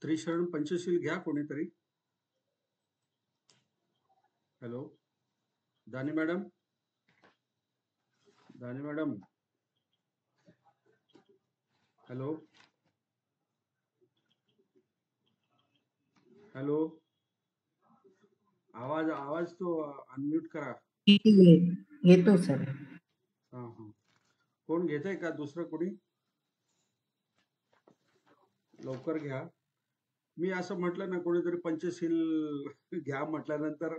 त्रिशरण पंचशील घ्या कोणीतरी. हॅलो दानी मॅडम, दानी मॅडम, हॅलो हॅलो, आवाज आवाज तो अनम्यूट करा. येतो सर. हा हा, कोण घेतंय का दुसरं कोणी? लवकर घ्या. मी असं म्हटलं ना, कोणीतरी पंचशील घ्या म्हटल्यानंतर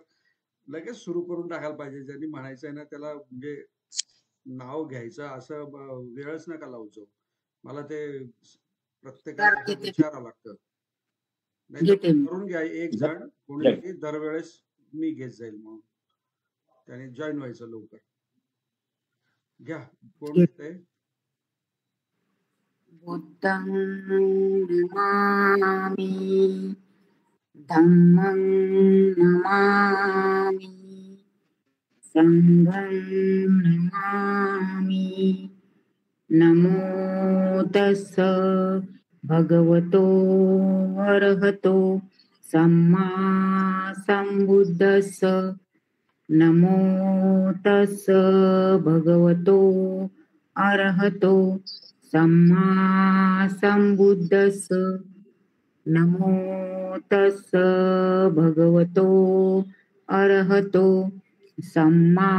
लगेच सुरू करून टाकायला पाहिजे. ज्यांनी म्हणायचं आहे ना त्याला म्हणजे नाव घ्यायचं असं वेळच नका लावू जाऊ. मला ते प्रत्येकाला असं विचारावं लागतं. नाही तर करून घ्या एक जण कोणीतरी दरवेळेस, मी घेत जाईल मग त्याने जॉईन व्हायचं लवकर. घ्या कोण घेतंय? बुद्धं नमामि, धम्मं नमामि, संघं नमामि. नमो तस्स भगवतो अरहतो सम्मा संबुद्धस्स. नमो तस्स भगवतो अरहतो सम्मा संबुद्धस्स. नमो तस्स भगवतो अरहतो सम्मा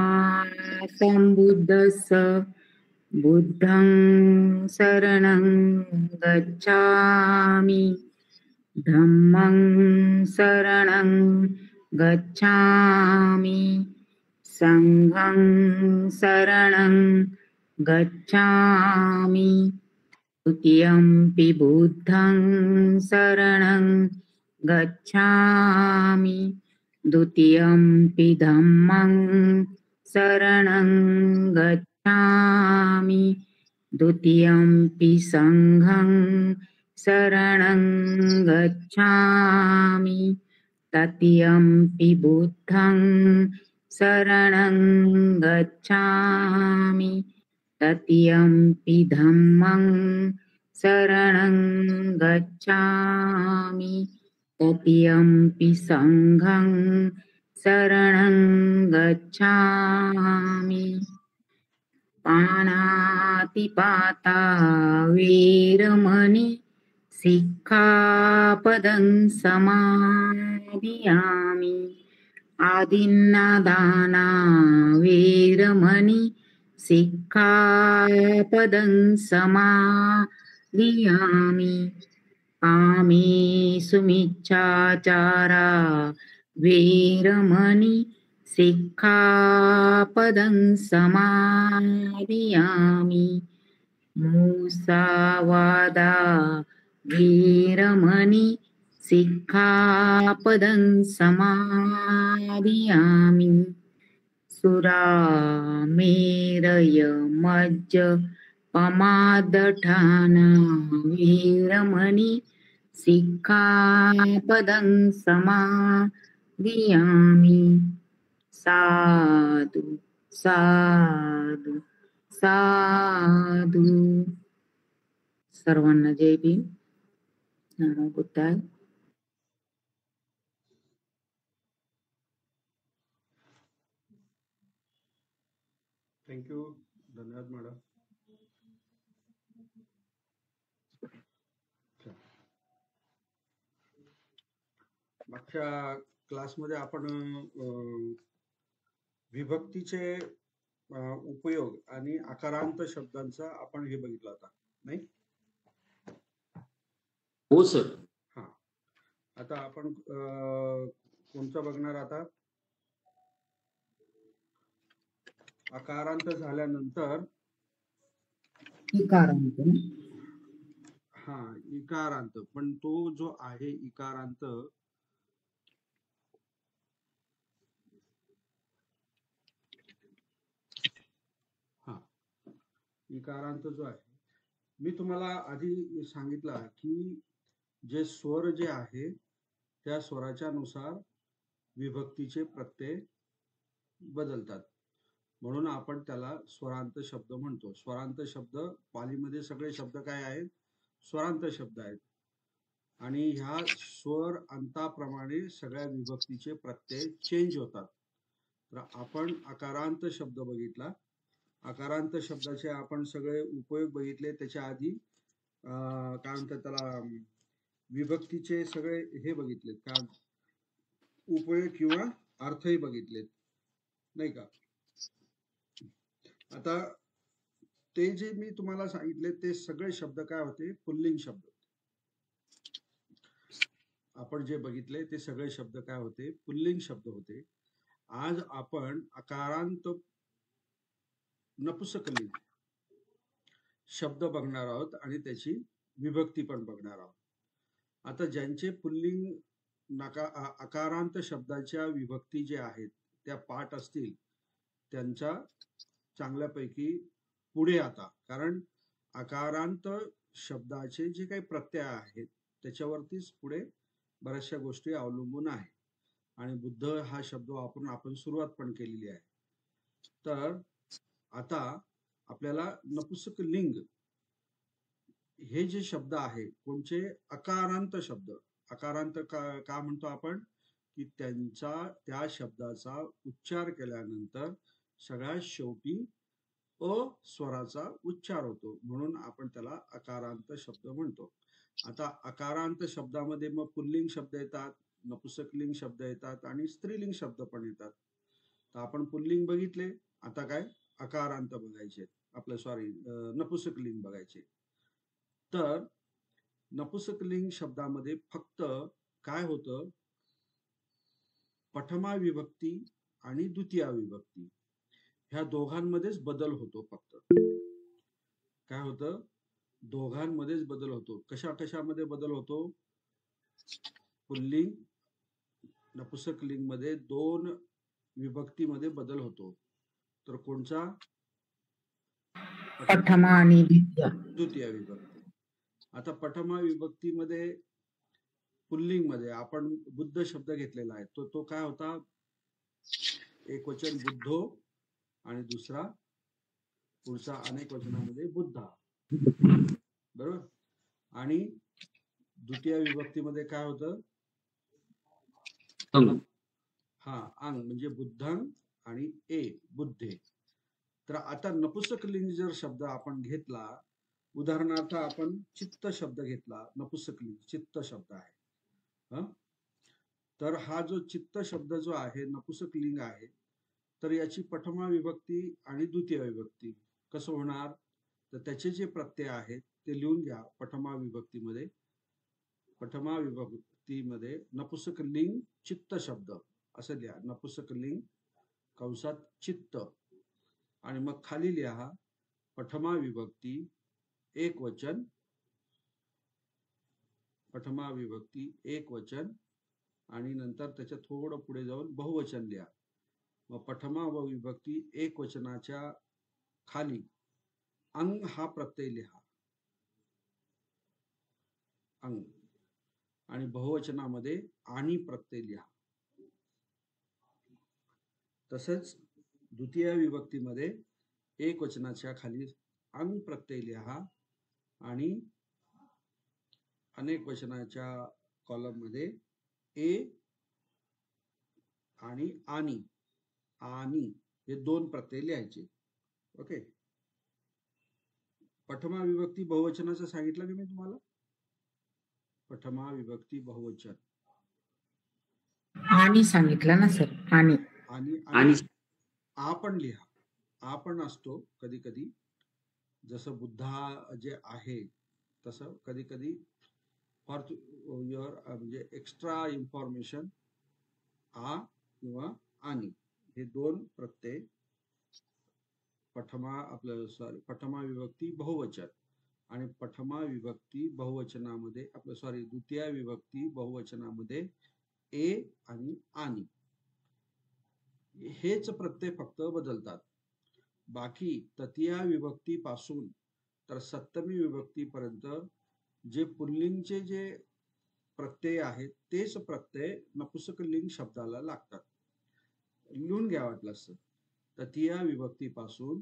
संबुद्धस्स. बुद्धं शरणं गच्छामि, धम्मं शरणं गच्छामि, संघं शरणं गच्छामि. द्वितीयंपि बुद्धं शरणं गच्छामि, द्वितीयंपि धम्मं शरणं गच्छामि, द्वितीयंपि संघं शरणं गच्छामि, तृतीयंपि बुद्धं शरणं गच्छामि, तृतीयंपि धम्मं शरणं गच्छामि, तृतीयंपि संघं शरणं गच्छामि. पाणातिपाता वीरमणि सिक्खापदं समादियामि. आदिन्नादाना वीरमणि सिक्खापदं समादियामि. कामेषु मिच्छाचारा वीरमणि सिक्खापदं समादियामि. मुसावादा वीरमणि सिक्खापदं समादियामि. सुरामेरय मज्ज पमादठाना वीरमणि सिक्खापदं समादियामि. साधु साधु साधु. सर्वांना जय भीम. नमो बुद्धाय. थँक्यू, धन्यवाद मॅडम. मागच्या क्लासमध्ये आपण विभक्तीचे उपयोग आणि आकारांत शब्दांचा आपण हे बघितला होता, नाही? हो सर. हा, आता आपण कोणता बघणार? आता आकारांत झाल्यानंतर इकारांत. हा, इकारांत. पण तो जो आहे इकारांत, हा इकारांत जो आहे, मी तुम्हाला आधी सांगितलं की जे स्वर जे आहे त्या स्वराच्या नुसार विभक्तीचे प्रत्यय बदलतात, म्हणून आपण त्याला स्वरांत शब्द म्हणतो. स्वरांत शब्द पालीमध्ये सगळे शब्द काय आहेत? स्वरांत शब्द आहेत. आणि ह्या स्वर अंताप्रमाणे सगळ्या विभक्तीचे प्रत्यय चेंज होतात. तर आपण आकारांत शब्द बघितला. आकारांत शब्दाचे आपण सगळे उपयोग बघितले. त्याच्या आधी काय म्हणतात त्याला, विभक्तीचे सगळे हे बघितलेत, काय उपयोग किंवा अर्थही बघितलेत, नाही का? आता ते जे मी तुम्हाला सांगितले ते सगळे शब्द काय होते, पुल्लिंग शब्द. आपण जे बघितले ते सगळे शब्द काय होते, पुल्लिंग शब्द होते. आज आपण अकारांत नपुसकलिंग शब्द बघणार आहोत आणि त्याची विभक्ती पण बघणार आहोत. आता ज्यांचे पुल्लिंग अकारांत शब्दाच्या विभक्ती जे आहेत त्या पाठ असतील त्यांच्या चांगल्यापैकी पुढे आता, कारण आकारांत शब्दाचे जे काही प्रत्यय आहेत त्याच्यावरतीच पुढे बऱ्याचशा गोष्टी अवलंबून आहे. आणि बुद्ध हा शब्द वापरून आपण सुरुवात पण केलेली आहे. तर आता आपल्याला नपुसक लिंग हे जे शब्द आहे कोणचे, अकारांत शब्द. अकारांत का म्हणतो आपण, की त्या शब्दाचा उच्चार केल्यानंतर सगळ्यात शेवटी अ स्वराचा उच्चार होतो, म्हणून आपण त्याला अकारांत शब्द म्हणतो. आता अकारांत शब्दामध्ये मग पुल्लिंग शब्द येतात, नपुसकलिंग शब्द येतात आणि स्त्रीलिंग शब्द पण येतात. तर आपण पुल्लिंग बघितले, आता काय अकारांत बघायचे, आपलं सॉरी नपुसकलिंग बघायचे. तर नपुसकलिंग शब्दामध्ये फक्त काय होतं, प्रथमा विभक्ती आणि द्वितीया विभक्ती ह्या दोघांमध्येच बदल होतो. फक्त काय होतं, दोघांमध्येच बदल होतो. कशामध्ये बदल होतो, पुल्लिंग नपुसकलिंग मध्ये दोन विभक्तीमध्ये बदल होतो. तर कोणचा, प्रथमा आणि द्वितीय विभक्ती. आता प्रथमा विभक्तीमध्ये पुल्लिंग मध्ये आपण बुद्ध शब्द घेतलेला आहे, तो काय होता, एक वचन बुद्धो आणि दुसरा पुढचा अनेक वचनामध्ये बुद्धा, बरोबर. आणि द्वितीय विभक्तीमध्ये काय होतं, हा अंग म्हणजे बुद्धंग आणि ए बुद्धे. तर आता नपुसकलिंग जर शब्द आपण घेतला, उदाहरणार्थ आपण चित्त शब्द घेतला, नपुसकलिंग चित्त शब्द आहे. तर हा जो चित्त शब्द जो आहे नपुसकलिंग आहे, तर याची प्रथमा विभक्ती आणि द्वितीय विभक्ती कसं होणार, तर त्याचे जे प्रत्यय आहेत ते लिहून घ्या. प्रथमा विभक्तीमध्ये नपुसकलिंग चित्त शब्द असं लिहा, नपुसकलिंग कंसात चित्त, आणि मग खाली लिहा प्रथमा विभक्ती एक वचन, प्रथमा विभक्ती एक वचन, आणि नंतर त्याच्या थोडं पुढे जाऊन बहुवचन लिहा. मग प्रथमा विभक्ती एक वचनाच्या खाली अंग हा प्रत्यय लिहा, अंग, आणि बहुवचनामध्ये आणि प्रत्यय लिहा. तसंच द्वितीय विभक्तीमध्ये एक वचनाच्या खाली अंग प्रत्यय लिहा आणि अनेक वचनाच्या कॉलम मध्ये ए आणि आणि हे दोन प्रत्यय लिहायचे. ओके. प्रथमा विभक्ती बहुवचनाचं सांगितलं की मी तुम्हाला, प्रथमा विभक्ती बहुवचन आणि सांगितलं ना सर, आणि आ पण लिहा. आ पण असतो कधी कधी, जसं बुद्धा जे आहे तसं कधी कधी फॉर युअर म्हणजे एक्स्ट्रा इन्फॉर्मेशन, आ किंवा आणि हे दोन प्रत्यय प्रथमा विभक्ती बहुवचन आणि प्रथमा विभक्ती बहुवचनामध्ये द्वितीय विभक्ती बहुवचनामध्ये ए आणि हेच प्रत्यय फक्त बदलतात. बाकी तृतीया विभक्तीपासून तर सप्तमी विभक्तीपर्यंत जे पुल्लिंगचे जे प्रत्यय आहेत तेच प्रत्यय नपुसकलिंग शब्दाला लागतात. लिहून घ्या वाटलंस. तृतीया विभक्तीपासून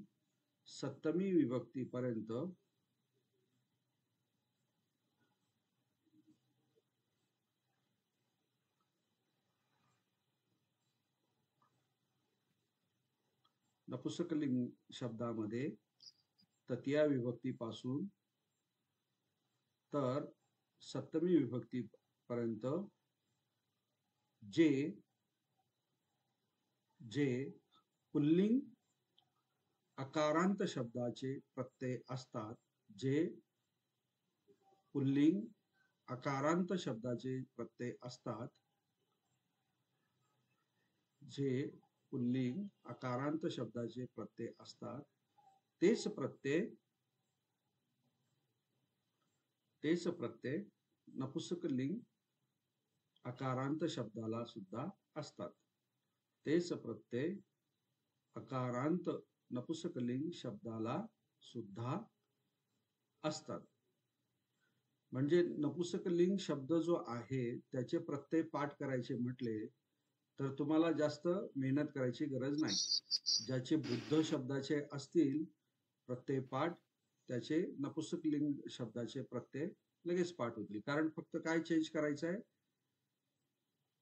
सप्तमी विभक्तीपर्यंत नपुंसकलिंग शब्दामध्ये तृतीया विभक्तीपासून तर सप्तमी विभक्तीपर्यंत जे जे पुल्लिंग अकारांत शब्दाचे प्रत्यय असतात, जे पुल्लिंग अकारांत शब्दाचे प्रत्यय असतात, जे पुल्लिंग अकारांत शब्दाचे प्रत्यय असतात, तेच प्रत्यय नपुंसकलिंग अकारांत शब्दाला सुद्धा असतात. तेच प्रत्यय अकारांत नपुंसकलिंग शब्दाला सुद्धा असतात. म्हणजे नपुंसकलिंग शब्द जो आहे त्याचे प्रत्यय पाठ करायचे म्हटले तर तुम्हाला जास्त मेहनत करायची गरज नाही. ज्याचे बुद्ध शब्दाचे असतील प्रत्यय पाठ, त्याचे नपुंसकलिंग शब्दाचे प्रत्यय लगेच पाठ होतील. कारण फक्त काय चेंज करायचं आहे,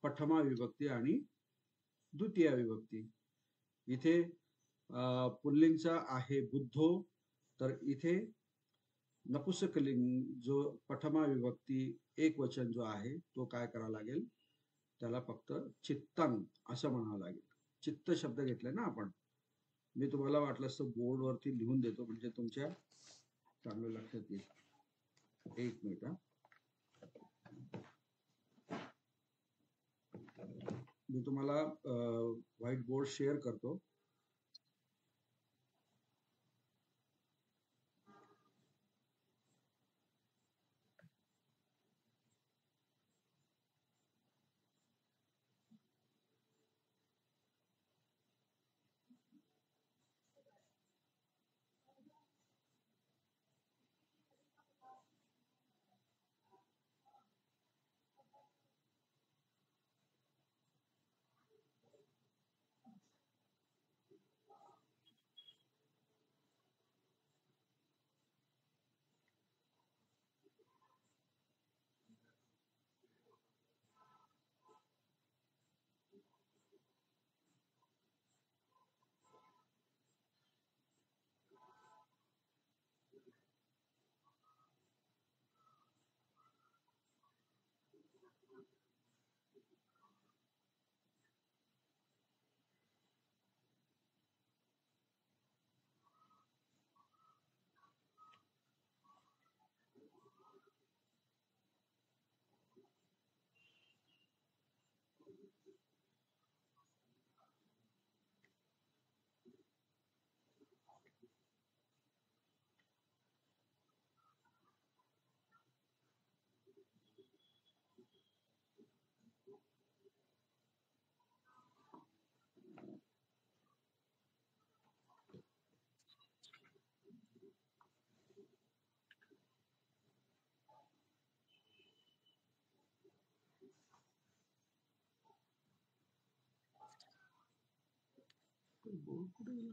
प्रथमा विभक्ती आणि द्वितीया विभक्ती. इथे पुल्लिंगचा आहे बुद्धो, तर इथे नपुंसकलिंग जो प्रथमा विभक्ती एक वचन जो आहे तो काय करावा लागेल, त्याला फक्त चित्तं असं म्हणावं लागेल. चित्त शब्द घेतलाय ना आपण. मी तुम्हाला वाटलंस तर बोर्डवरती लिहून देतो म्हणजे तुमच्या चांगलं लक्षात येईल. एक मिनिट हा. मी तुम्हाला व्हाईट बोर्ड शेअर करतो. बोर्ड कुठे गेला?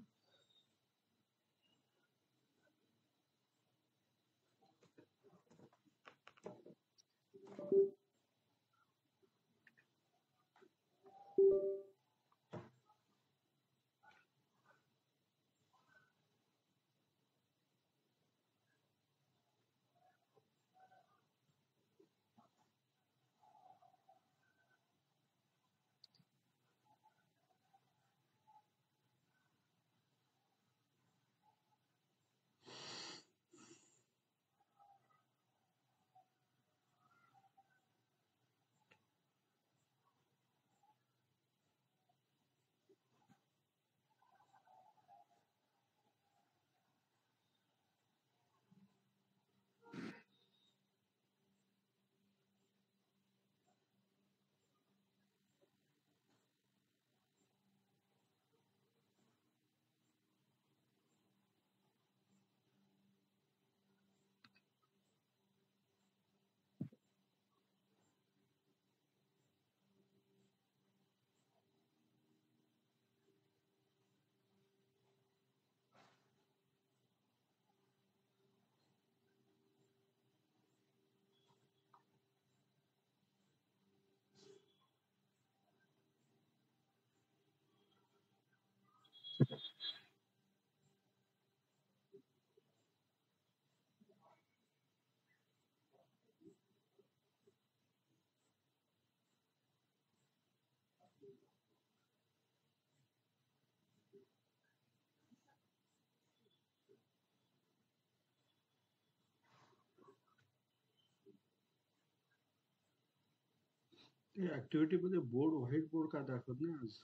ते ऍक्टिव्हिटी मध्ये बोर्ड व्हाईट बोर्ड का दाखवत नाही आज?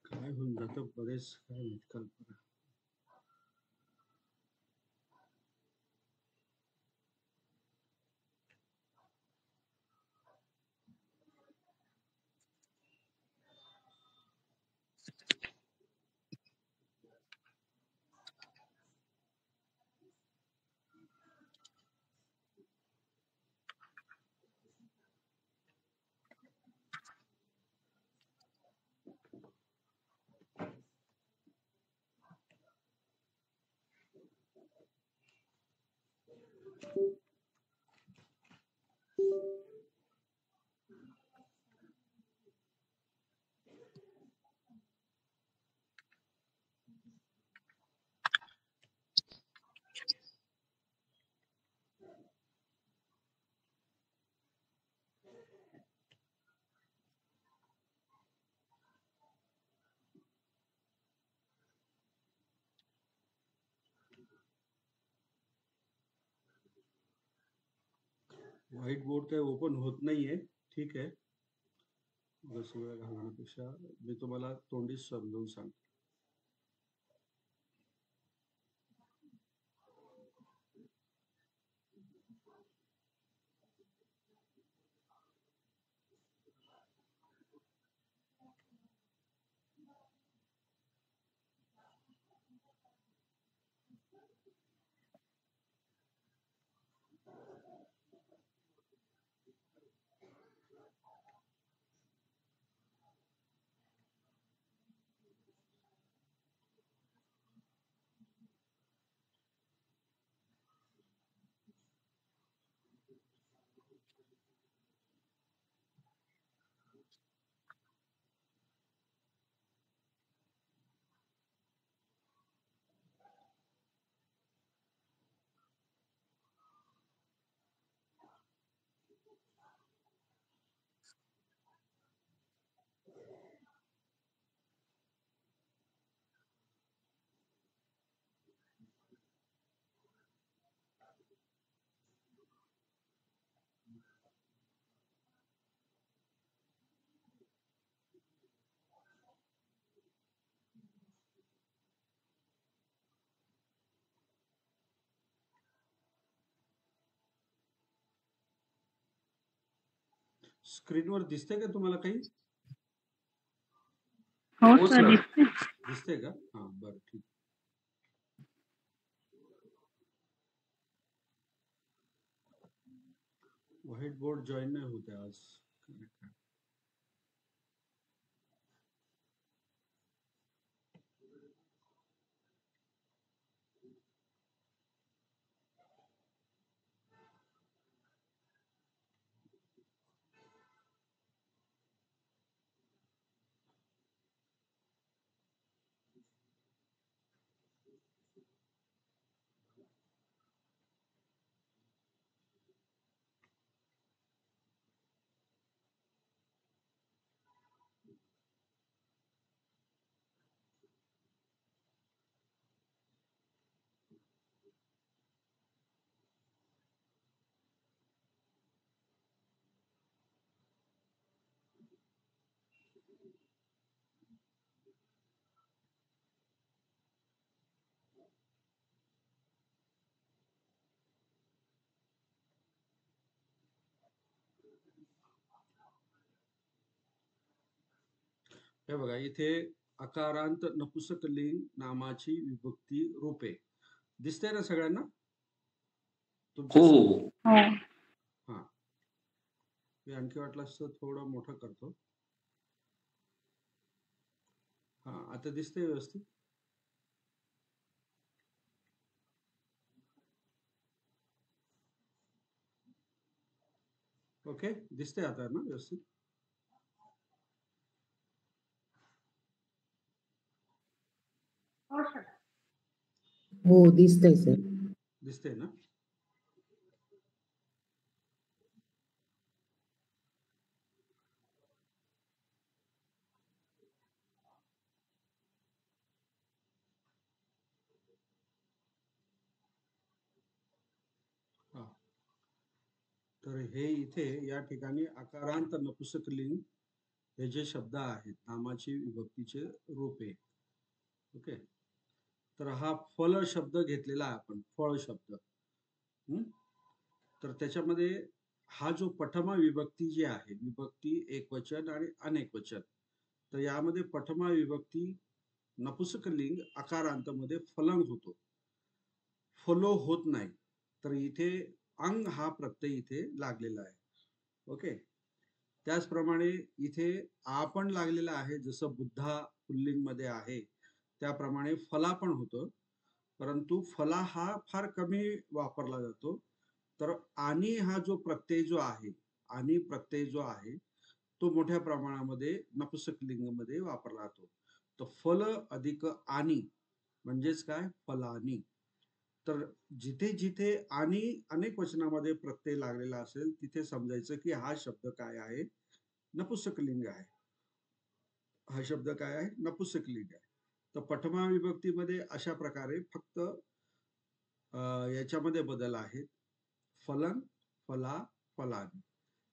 काय होऊन जातं बरेच काय माहित कल्पना. व्हाईट बोर्ड काही ओपन होत नाहीये. ठीक आहे, बस वेळ घालवण्यापेक्षा मी तुम्हाला तोंडीच समजावून सांगतो. स्क्रीनवर दिसतंय का तुम्हाला काही? हो सर, दिसते. दिसतंय का? हा, बरं, ठीक. व्हाईट बोर्ड जॉईन नाही होते आज. हे बघा, इथे अकारांत नपुसकलिंग नामाची विभक्ती रूपे दिसते ना सगळ्यांना तुमच्या? हो. हा, मी आणखी वाटलं असतं थोडं मोठं करतो. हा, आता दिसतंय व्यवस्थित? ओके, दिसतंय आता ना व्यवस्थित? हो, दिसतंय सर. दिसतंय ना? हा. तर हे इथे या ठिकाणी आकारांत नपुसकलिंग हे जे शब्द आहेत नामाची विभक्तीचे रूपे. ओके, तर हा फल शब्द घेतलेला आहे आपण, फळ शब्द. हम्म? तर त्याच्यामध्ये हा जो प्रथमा विभक्ती जी आहे, विभक्ती एकवचन आणि अनेक वचन, तर यामध्ये प्रथमा विभक्ती नपुसकलिंग आकारांतमध्ये फलंग होतो, फलो होत नाही. तर इथे अंग हा प्रत्यय इथे लागलेला आहे. ओके, त्याचप्रमाणे इथे आ पण लागलेला आहे, जसं बुद्धा पुल्लिंग मध्ये आहे त्याप्रमाणे फला पण होतं, परंतु फला हा फार कमी वापरला जातो. तर आणि हा जो प्रत्यय जो आहे, आणि प्रत्यय जो आहे तो मोठ्या प्रमाणामध्ये नपुसकलिंगमध्ये वापरला जातो. तर फल अधिक आणि म्हणजेच काय, फलानी. तर जिथे जिथे आणि अनेक वचनामध्ये प्रत्यय लागलेला असेल तिथे समजायचं की हा शब्द काय आहे, नपुसकलिंग आहे. हा शब्द काय आहे, नपुसकलिंग आहे. तर प्रथमा विभक्तीमध्ये अशा प्रकारे फक्त याच्यामध्ये बदल आहेत, फलन, फला, फलानी.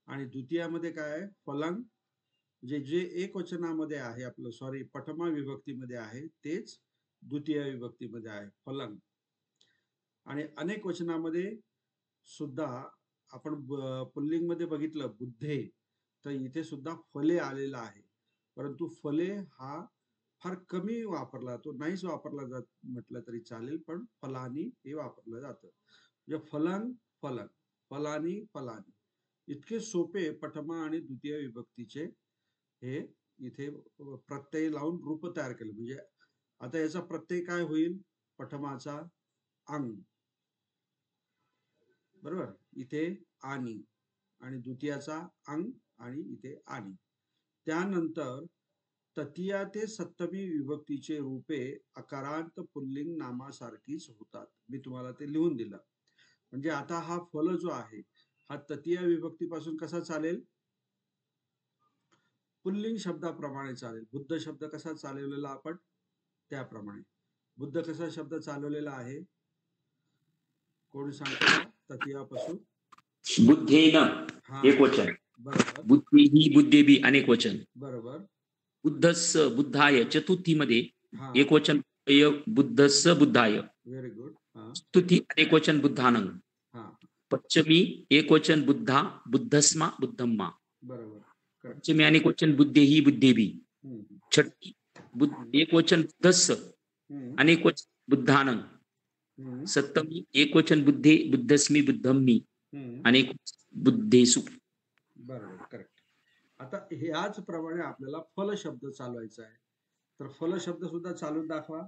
आणि द्वितीयामध्ये काय आहे, फलंग, जे जे एक वचनामध्ये आहे आपलं, सॉरी प्रथमा विभक्तीमध्ये आहे तेच द्वितीय विभक्तीमध्ये आहे, फलंग. आणि अनेक वचनामध्ये सुद्धा आपण पुल्लिंग मध्ये बघितलं बुद्धे, तर इथे सुद्धा फले आलेला आहे, परंतु फले हा फार कमी वापरला जातो, नाहीच वापरला जात म्हटलं तरी चालेल, पण फलानी हे वापरलं जातं. म्हणजे फलन, फलन, फलानी, फलानी, इतके सोपे प्रथमा आणि द्वितीय विभक्तीचे हे इथे प्रत्यय लावून रूप तयार केलं. म्हणजे आता याचा प्रत्यय काय होईल, प्रथमाचा अंग, बरोबर, इथे आणि, आणि द्वितीयाचा अंग, आणि इथे आणि. त्यानंतर तृतीया ते सप्तमी विभक्तीचे रूपे अकारांत पुल्लिंग नामासारखीच होतात. मी तुम्हाला ते लिहून दिलं. म्हणजे आता हा फल जो आहे हा तृतीय विभक्तीपासून कसा चालेल, पुल्लिंग शब्दाप्रमाणे चालेल. बुद्ध शब्द कसा चालवलेला आपण त्याप्रमाणे. बुद्ध कसा शब्द चालवलेला आहे, कोणी सांगतो का, तृतीयापासून? बुद्धेन हा, एक वचन, बरोबर, बुद्धीही बुद्धेबी अनेक वचन, बरोबर. बुद्धस्स बुद्धाय चतुर्थीमध्ये हा, एक वचन बुद्धस्स बुद्धाय, व्हेरी गुड. हा, स्तुती अनेक वचन बुद्धानं, हा, पंचमी एक वचन बुद्धा बुद्धस्मा बुद्धम्मा, बरोबर, करेक्ट. पंचमी अनेक वचन बुद्धेही बुद्धेबी, हम्म, छठी हम्म, एक वचन बुद्धस्स हम्म, अनेक वचन बुद्धानं, हम्म, सप्तमी एक वचन बुद्धे बुद्धस्मी बुद्धम्मी, हम्म, अनेक बुद्धेसु. बरोबर, करेक्ट. आता ह्याच प्रमाणे आपल्याला फल शब्द चालवायचा आहे. तर फल शब्द सुद्धा चालून दाखवा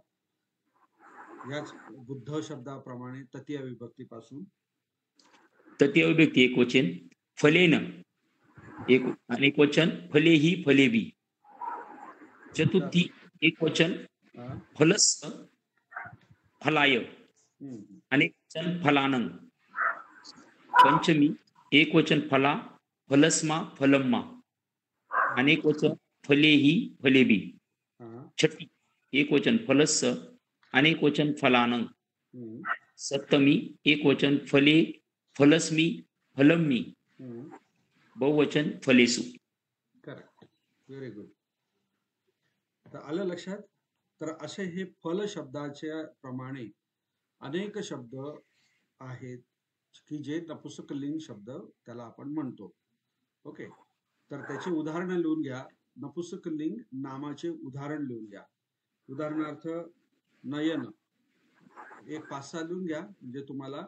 याच बुद्ध शब्दाप्रमाणे तृतीय विभक्तीपासून. तृतीय विभक्ती एक वचन, फलेन एक अनेक वचन, फलेही फलेबी, चतुर्थी एक वचन, हा, फलस फलाय, हम्म, अनेक वचन फलानं, पंचमी एक वचन फला फलस्मा फलम्मा, अनेक वचन फलेही फलेबी, हा, छठी एक वचन फलस्स अनेक वचन फलानं, हम्म, सप्तमी एक वचन फले फलस्मी फलम्मी, हम्म, बहुवचन फलेसु. Correct, very good. तर आलं लक्षात? तर असे हे फल शब्दाच्या प्रमाणे अनेक शब्द आहेत की जे नपुसकलिंग शब्द त्याला आपण म्हणतो. ओके, तर त्याची उदाहरणं लिहून घ्या. नपुसकलिंग नामाचे उदाहरण लिहून घ्या. उदाहरणार्थ नयन, एक 5-6 लिहून घ्या, म्हणजे तुम्हाला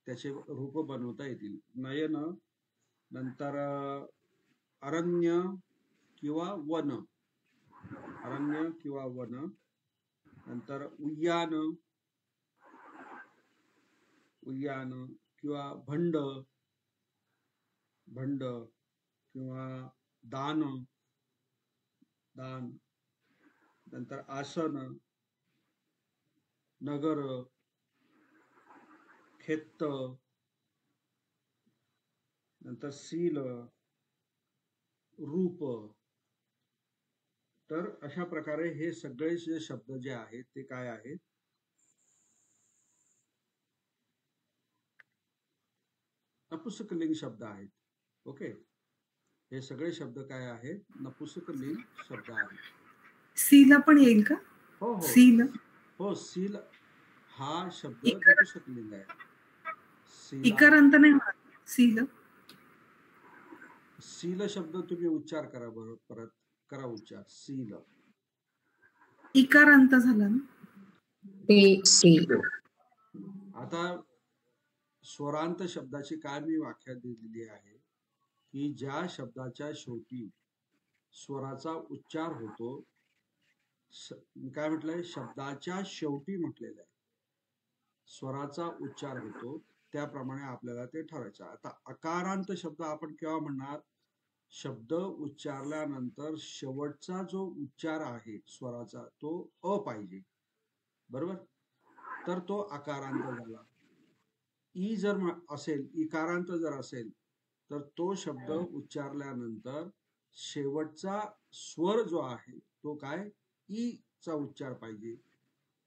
त्याचे रूप बनवता येतील. नयन, नंतर अरण्य किंवा वन, अरण्य किंवा वन. नंतर उद्यान, उद्यान किंवा भंड, भंड किंवा दान, दान. नंतर आसन, नगर, खेत्त, नंतर सील, रूप. तर अशा प्रकारे हे सगळे जे शब्द जे आहेत ते काय आहेत, नपुंसकलिंग शब्द आहेत. ओके, हे सगळे शब्द काय आहेत, नपुंसकलिंग शब्द आहेत. सीला पण येईल का? हो हो सील हो, सील हा शब्द इकार- नपुंसकलिंग आहे. सीला, इकारांत नाही म्हणत. सील सील शब्द तुम्ही उच्चार करा बरं, परत करा उच्चार. सील. इकारांत झाला ना. ते आता स्वरांत शब्दाची काय मी व्याख्या दिलेली आहे की ज्या शब्दाच्या शेवटी स्वराचा उच्चार होतो, काय म्हटलंय, शब्दाच्या शेवटी म्हटलेलं आहे, स्वराचा उच्चार होतो, त्याप्रमाणे आपल्याला ते ठरवायचं. आता अकारांत शब्द आपण केव्हा म्हणणार, शब्द उच्चारल्यानंतर शेवटचा जो उच्चार आहे स्वराचा तो अ पाहिजे, बरोबर, तर तो अकारांत झाला. ई जर असेल, इकारांत जर असेल, तर तो शब्द उच्चारल्यानंतर शेवटचा स्वर जो आहे तो काय, ई चा उच्चार पाहिजे.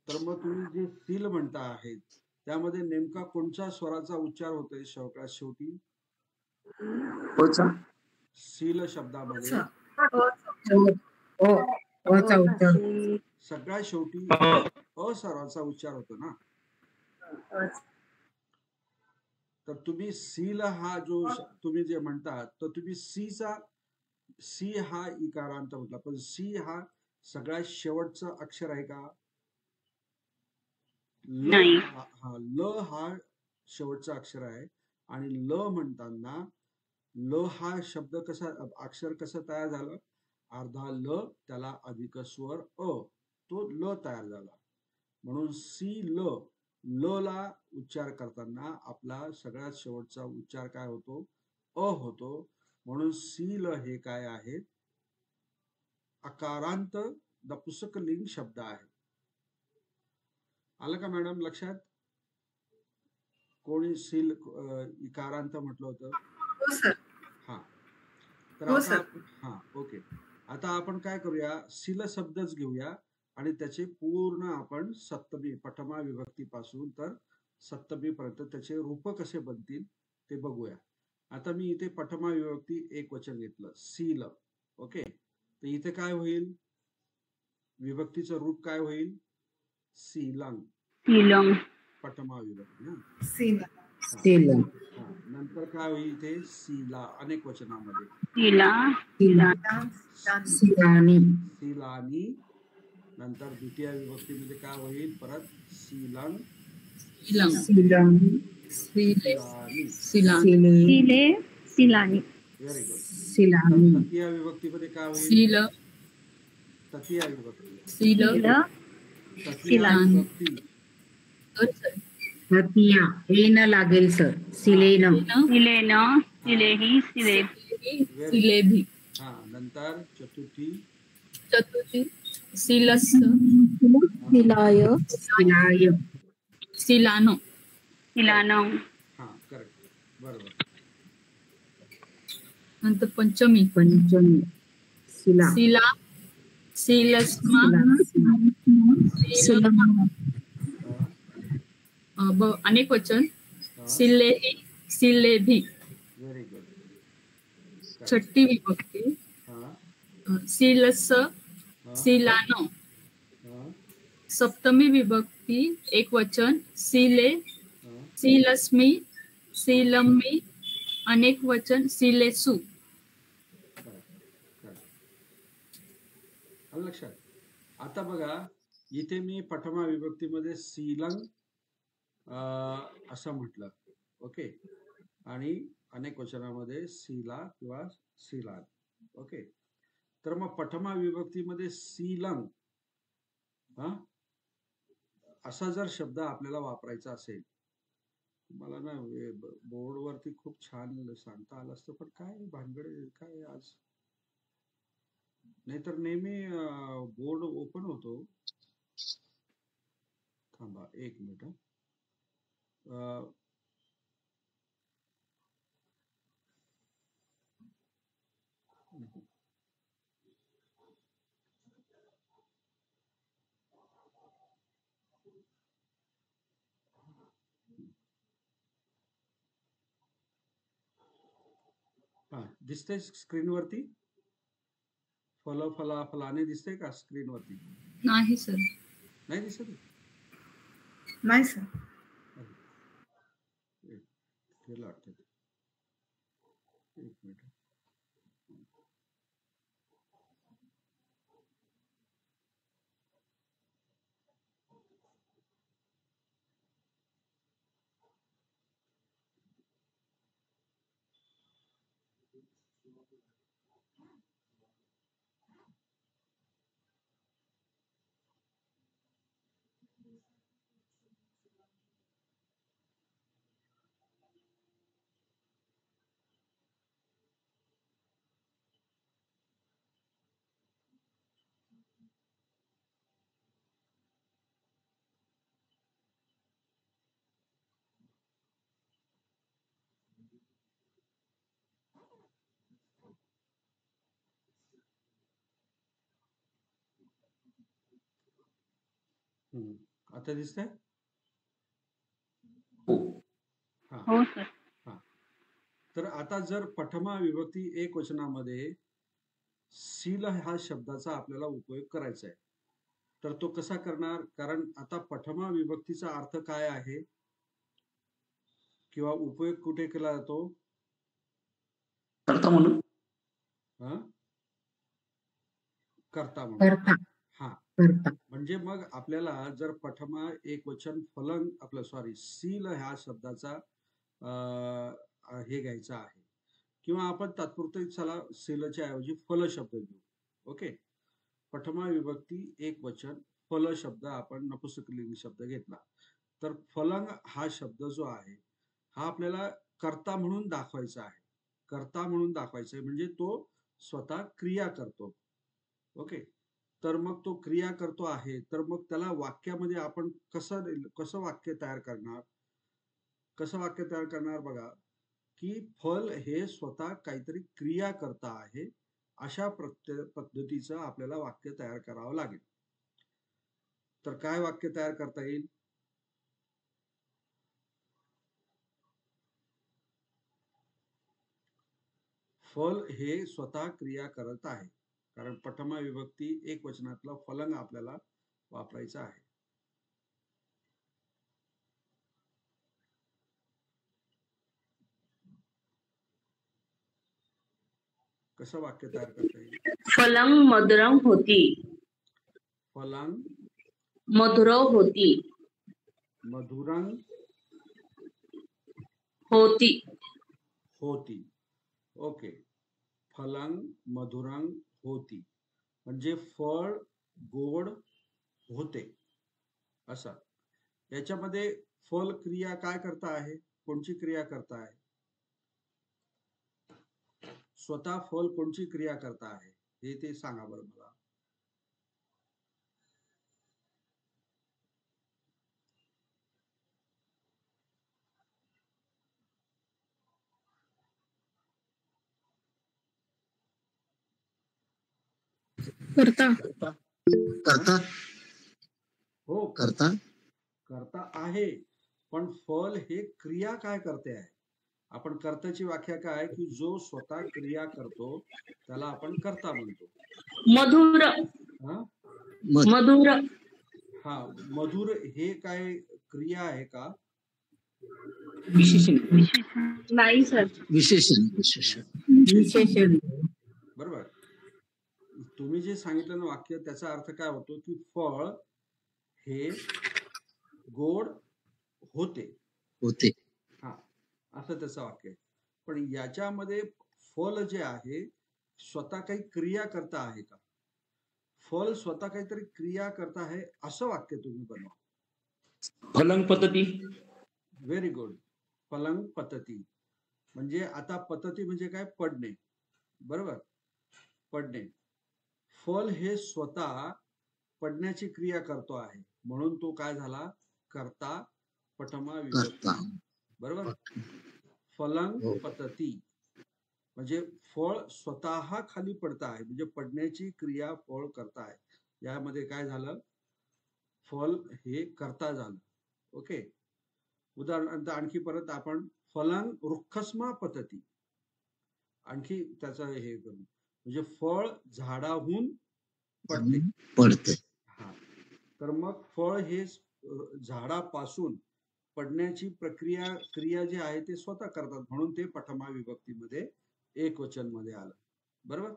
तर मग तुम्ही जे सील म्हणता आहेत त्यामध्ये नेमका कोणत्या स्वराचा उच्चार होतोय सगळ्यात शेवटी, सील शब्दामध्ये चा उच्चार सगळ्यात शेवटी अ स्वराचा उच्चार होतो ना. तर तुम्ही सील हा जो तुम्ही जे म्हणतात, तर तुम्ही सी हा इकारांत म्हटला, पण सी हा सगळ्यात शेवटचं अक्षर आहे का, नाही. ल हा शेवटचा अक्षर आहे. आणि ल म्हणताना ल हा शब्द कसा, अक्षर कसं तयार झालं, अर्धा ल त्याला अधिक स्वर अ, तो ल तयार झाला. म्हणून सी ल, ल ला उच्चार करताना आपला सगळ्यात शेवटचा उच्चार काय होतो, अ होतो. म्हणून सी ल हे काय आहे, अकारांत नपुंसकलिंग शब्द आहे. आलं का मॅडम लक्षात? कोणी सील इकारांत म्हटलं होतं? हो सर. हा, तर हो आता सर. हा ओके, आता आपण काय करूया, सील शब्दच घेऊया आणि त्याचे पूर्ण आपण सप्तमी पठमा विभक्तीपासून तर सप्तमी पर्यंत त्याचे रूप कसे बनतील ते बघूया. आता मी इथे पठमा विभक्ती एक वचन घेतलं, सील. ओके, तर इथे काय होईल, विभक्तीचं रूप काय होईल, सीलंग, सीलम. पठमा विभक्ती. हा सील हा, नंतर काय होईल इथे, सीला अनेक वचनामध्ये, सीला. सिलानी सीलानी. नंतर द्वितीय विभक्तीमध्ये काय होईल, परत सीलंग, सिलानी सीलानी. सीले. सीलानी. Very good. सिलानी तृतीय विभक्तीमध्ये काय होईल, तृतीय विभक्ती, सील. तृतीय सीलानी. विभक्ती, हतिया हे न लागेल सर, सिलेन सिलेन. सिलेही. सिले. सिलेभी. हा, नंतर चतुर्थी, सिलस. सिलाय सिलानो. सिलानं. हा करेक्ट, बरोबर. नंतर पंचमी पंचमी सिला सिला. सिलस्मा. अनेक वचन सिलेही. सिलेभी. Very good. छठी विभक्ती हा सिलस. सिलानो. हा सप्तमी विभक्ती एक वचन सिले. हा, सिलस्मी. सिलम्मी. अनेक वचन सिलेसु. आलं लक्षात? आता बघा इथे मी पठमा विभक्तीमध्ये सीलंग असं म्हटलं, ओके, आणि अनेक वचनामध्ये सीला किंवा सीलान. ओके, तर मग प्रथमा विभक्तीमध्ये सीलंग असा जर शब्द आपल्याला वापरायचा असेल, मला ना बोर्डवरती खूप छान सांगता आलं असतं, पण काय भानगड काय आज, नाहीतर नेहमी बोर्ड ओपन होतो. थांबा एक मिनिट. दिसतंय स्क्रीनवरती? फलाने दिसतंय का स्क्रीनवरती? नाही सर. नाही दिसत? नाही सर. केलं वाटतं. एक मिनिट. आता दिसतंय? हो सर. तर आता जर प्रथमा विभक्ती एक वचनामध्ये सील ह्या शब्दाचा आपल्याला उपयोग करायचा आहे, तर तो कसा करणार? कारण आता प्रथमा विभक्तीचा अर्थ काय आहे किंवा उपयोग कुठे केला जातो? करता म्हणून. करता म्हणून. हा, करता. म्हणजे मग आपल्याला जर प्रथमा एक वचन फलंग आपलं सील ह्या शब्दाचा हे घ्यायचा आहे, किंवा आपण तात्पुरते चला सीलच्या ऐवजी फल शब्द घेऊ. ओके, प्रथमा विभक्ती एक वचन फल शब्द आपण नपुंसकलिंगी शब्द घेतला, तर फलंग हा शब्द जो आहे हा आपल्याला कर्ता म्हणून दाखवायचा आहे. कर्ता म्हणून दाखवायचा आहे म्हणजे तो स्वतः क्रिया करतो. ओके, तर मग तो क्रिया करतो आहे, तर मग त्याला वाक्यामध्ये आपण कसं वाक्य तयार करणार? कसं वाक्य तयार करणार बघा, की फल हे स्वतः काहीतरी क्रिया करता आहे, अशा पद्धतीचं आपल्याला वाक्य तयार करावं लागेल. तर काय वाक्य तयार करता येईल? फल हे स्वतः क्रिया करत आहे, कारण प्रथमा विभक्ती एक वचनातला फलंग आपल्याला वापरायचा आहे. कसं वाक्य तयार करता येईल? फलंग मधुरम होती. फलंग मधुरव होती. मधुरंग होती. होती. ओके, फलंग मधुरंग होती म्हणजे फळ गोड होते असं. याच्यामध्ये फल क्रिया काय करता आहे? कोणची क्रिया करता आहे? स्वतः फल कोणची क्रिया करता आहे हे ते सांगा बरं मला. करता. करता. हो, करता. करता आहे, पण फल हे क्रिया काय करते आहे? आपण कर्त्याची व्याख्या काय, की जो स्वतः क्रिया करतो त्याला आपण कर्ता म्हणतो. मधुर. मधुर. हा, मधुर हे काय क्रिया आहे का? विशेषण. नाही सर. विशेषण. विशेषण. बरोबर. तुम्ही जे सांगितलं ना वाक्य, त्याचा अर्थ काय होतो, की फळ हे गोड होते. हा, असं त्याचं वाक्य आहे. पण याच्यामध्ये फल जे आहे स्वतः काही क्रिया करता आहे का? फल स्वतः काहीतरी क्रिया करता आहे असं वाक्य तुम्ही बनवा. फलं पतती. Very good. फलं पतती म्हणजे आता पतती म्हणजे काय? पडणे. बरोबर, पडणे. फल हे स्वतः पडण्याची क्रिया करतो आहे म्हणून तो काय झाला? कर्ता पटमा विभक्ती. करता. बरोबर. फलं हो. पतती म्हणजे फळ स्वतः खाली पडत आहे म्हणजे पडण्याची क्रिया फळ करता आहे. यामध्ये काय झालं? फल हे करता झालं. ओके. उदाहरणार्थ आणखी परत आपण फलं वृक्षस्मा पतती. आणखी त्याचं हे करू म्हणजे फळ झाडाहून पडते. पडते. हा, तर मग फळ हे झाडापासून पडण्याची क्रिया जी आहे ते स्वतः करतात म्हणून ते पठमा विभक्तीमध्ये एक वचन मध्ये आलं. बरोबर.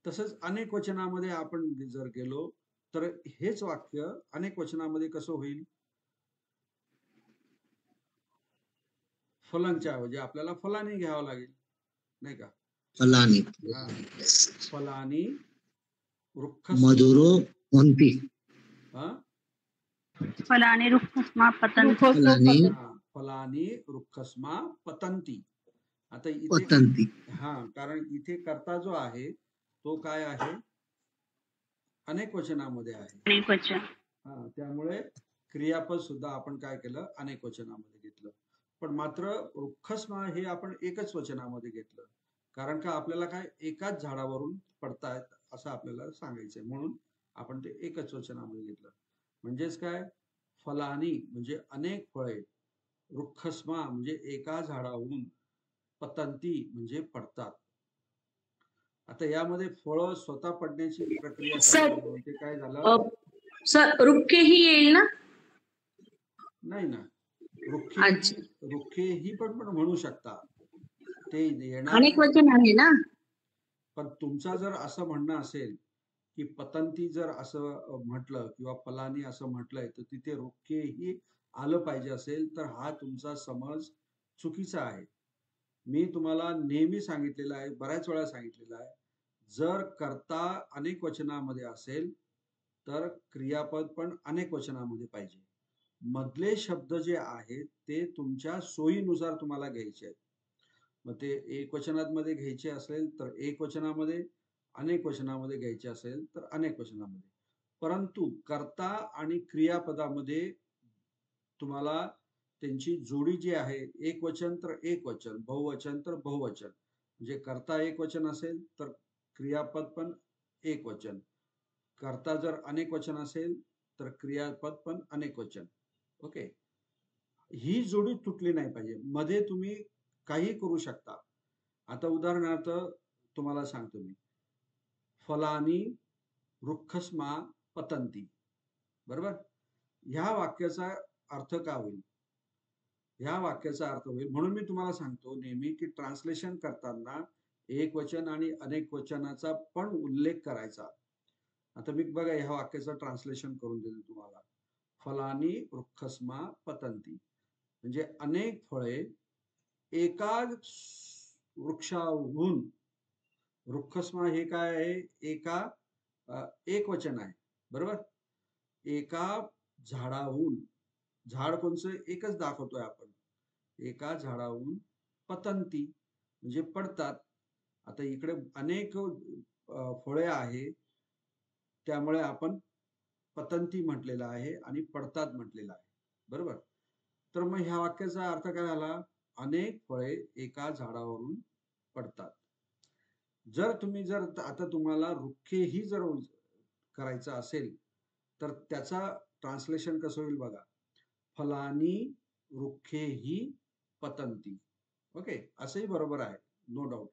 तसंच अनेक वचनामध्ये आपण जर गेलो तर हेच वाक्य अनेक वचनामध्ये कसं होईल? फलांच्या ऐवजी आपल्याला फलानी घ्यावं लागेल, नाही का? फलानी. हा, फलानी वृक्ष मधुरो होंती. फलाने वृक्षस्मा पतन्ति. फलानी फलानी वृक्षस्मा पतंती. आता इथे पतंती. हा, कारण इथे कर्ता जो आहे तो काय आहे? अनेक वचनामध्ये आहे. अनेक वचन. हा, त्यामुळे क्रियापद सुद्धा आपण काय केलं? अनेक वचनामध्ये घेतलं. पण मात्र वृक्षस्मा हे आपण एकच वचनामध्ये घेतलं कारण का आपल्याला काय एकाच झाडावरून पडतायत असं आपल्याला सांगायचंय म्हणून आपण ते एकच वचनामध्ये घेतलं. म्हणजेच काय? फलानी म्हणजे अनेक फळे, वृक्षस्मा म्हणजे एका झाडावरून, पतंती म्हणजे पडतात. आता यामध्ये फळ स्वतः पडण्याची प्रक्रिया सर, करतात म्हणून ते काय झालं? सर रुखे ही येईल ना? नाही ना, अच्छा. रुखे ही पण म्हणू शकता, ते येणार. अनेक वचन आहे ना? पण तुमचा जर असं म्हणणं असेल की पतंती जर असं म्हटलं किंवा फलानी असं म्हटलंय तर तिथे रुखे ही आलं पाहिजे असेल तर हा तुमचा समज चुकीचा आहे. मी तुम्हाला नेहमी सांगितलेलं आहे, बऱ्याच वेळा सांगितलेलं आहे, जर कर्ता अनेक वचनामध्ये असेल तर क्रियापद पण अनेक वचनामध्ये पाहिजे. मधले शब्द जे आहेत ते तुमच्या सोयीनुसार तुम्हाला घ्यायचे आहेत. मग ते एक वचनामध्ये घ्यायचे असेल तर एक वचनामध्ये, अनेक वचनामध्ये घ्यायचे असेल तर अनेक वचनामध्ये. परंतु कर्ता आणि क्रियापदामध्ये तुम्हाला त्यांची जोडी जी आहे, एक वचन तर एक वचन, बहुवचन तर बहुवचन. म्हणजे कर्ता एक वचन असेल तर क्रियापद पण एक वचन. कर्ता जर अनेक वचन असेल तर क्रियापद पण अनेक वचन. ओके. ही जोडी तुटली नाही पाहिजे. मध्ये तुम्ही काही करू शकता. आता उदाहरणार्थ तुम्हाला सांगतो मी, फलानी वृक्षस्मा पतंती. बरोबर. ह्या वाक्याचा अर्थ काय होईल? ह्या वाक्याचा अर्थ होईल म्हणून मी तुम्हाला सांगतो नेहमी की ट्रान्सलेशन करताना एक वचन आणि अनेक वचनाचा पण उल्लेख करायचा. आता मी बघा ह्या वाक्याचं ट्रान्सलेशन करून देतो तुम्हाला. फलानी वृक्षस्मा पतंती म्हणजे अनेक फळे एकाच वृक्षाहून. वृक्षस्मा हे काय आहे? एक वचन आहे. बरोबर. एका झाडाहून, झाड कोणचं? एकच दाखवतोय आपण. एका झाडाहून पतंती म्हणजे पडतात. आता इकडे अनेक फळे आहे त्यामुळे आपण पतंती म्हटलेलं आहे आणि पडतात म्हटलेलं आहे. बरोबर. तर मग ह्या वाक्याचा अर्थ काय झाला? अनेक फळे एका झाडावरून पडतात. जर आता तुम्हाला रुखेही जर करायचं असेल तर त्याचा ट्रान्सलेशन कसं होईल बघा. फलानी वृक्षेही पतंती. ओके. असंही बरोबर आहे, नो डाऊट.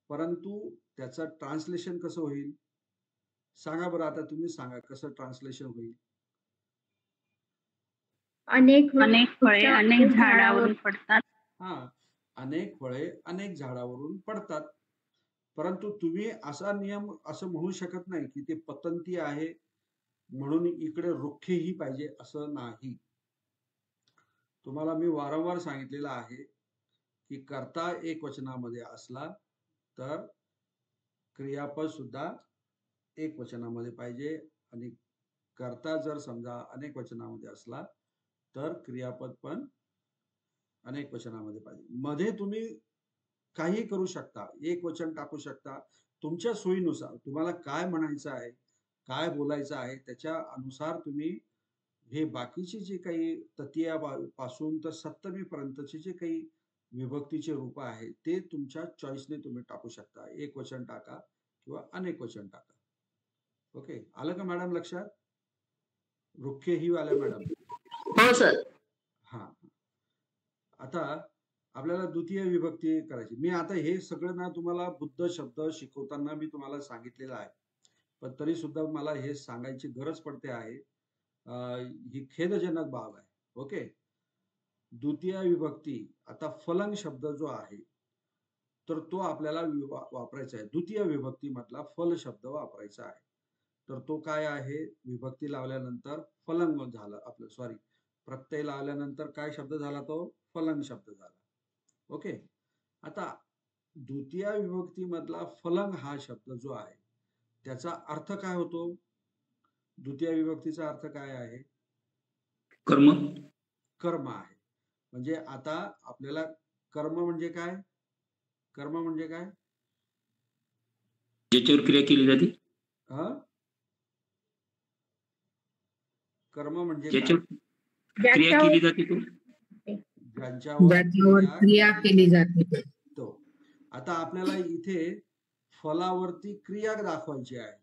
परंतु त्याचं ट्रान्सलेशन कसं होईल सांगा बरं. आता तुम्ही सांगा कसं ट्रान्सलेशन होईल. अनेक फळे अनेक झाडावरून पडतात. हा, अनेक फळे अनेक झाडावरून पडतात. परंतु तुम्ही असा नियम असं म्हणू शकत नाही की ते पतंती आहे म्हणून इकडे रुखेही पाहिजे असं नाही. तुम्हाला मी वारंवार सांगितलेलं आहे की कर्ता एक वचनामध्ये असला तर क्रियापद सुद्धा एक वचनामध्ये पाहिजे आणि कर्ता जर समजा अनेक वचनामध्ये असला तर क्रियापद पण अनेक वचनामध्ये पाहिजे. मध्ये तुम्ही काही करू शकता, एक वचन टाकू शकता, तुमच्या सोयीनुसार तुम्हाला काय म्हणायचं आहे, काय बोलायचं आहे त्याच्या अनुसार तुम्ही हे बाकीचे जे काही तृतीयापासून तर सप्तमी पर्यंतचे जे काही विभक्तीचे रूप आहे ते तुमच्या चॉईसने तुम्ही टाकू शकता. एक वचन टाका किंवा अनेक वचन टाका. ओके, आलं का मॅडम लक्षात? रुखे ही आल्या मॅडम? हो सर. हा, आता आपल्याला द्वितीय विभक्ती करायची. मी आता हे सगळं ना तुम्हाला बुद्ध शब्द शिकवताना मी तुम्हाला सांगितलेलं आहे, पण तरी सुद्धा मला हे सांगायची गरज पडते आहे. ही खेदजनक बाब आहे. ओके, द्वितीय विभक्ती, आता फलंग शब्द जो आहे तर तो आपल्याला वापरायचा आहे. द्वितीय विभक्ती मधला फल शब्द वापरायचा आहे. तर तो काय आहे? विभक्ती लावल्यानंतर फलंग झालं आपलं, सॉरी, प्रत्यय लावल्यानंतर काय शब्द झाला? तो फलंग शब्द झाला. ओके, आता द्वितीय विभक्ती मधला फलंग हा शब्द जो आहे त्याचा अर्थ काय होतो? द्वितीय विभक्तीचा अर्थ काय आहे? कर्म. कर्म आहे. म्हणजे आता आपल्याला कर्म म्हणजे काय? कर्म म्हणजे काय? ज्याच्यावर क्रिया केली जाते. कर्म म्हणजे ज्याच्यावर क्रिया केली जाते तो. ज्याच्यावर क्रिया केली जाते तो. आता आपल्याला इथे फलावरती क्रिया दाखवायची आहे.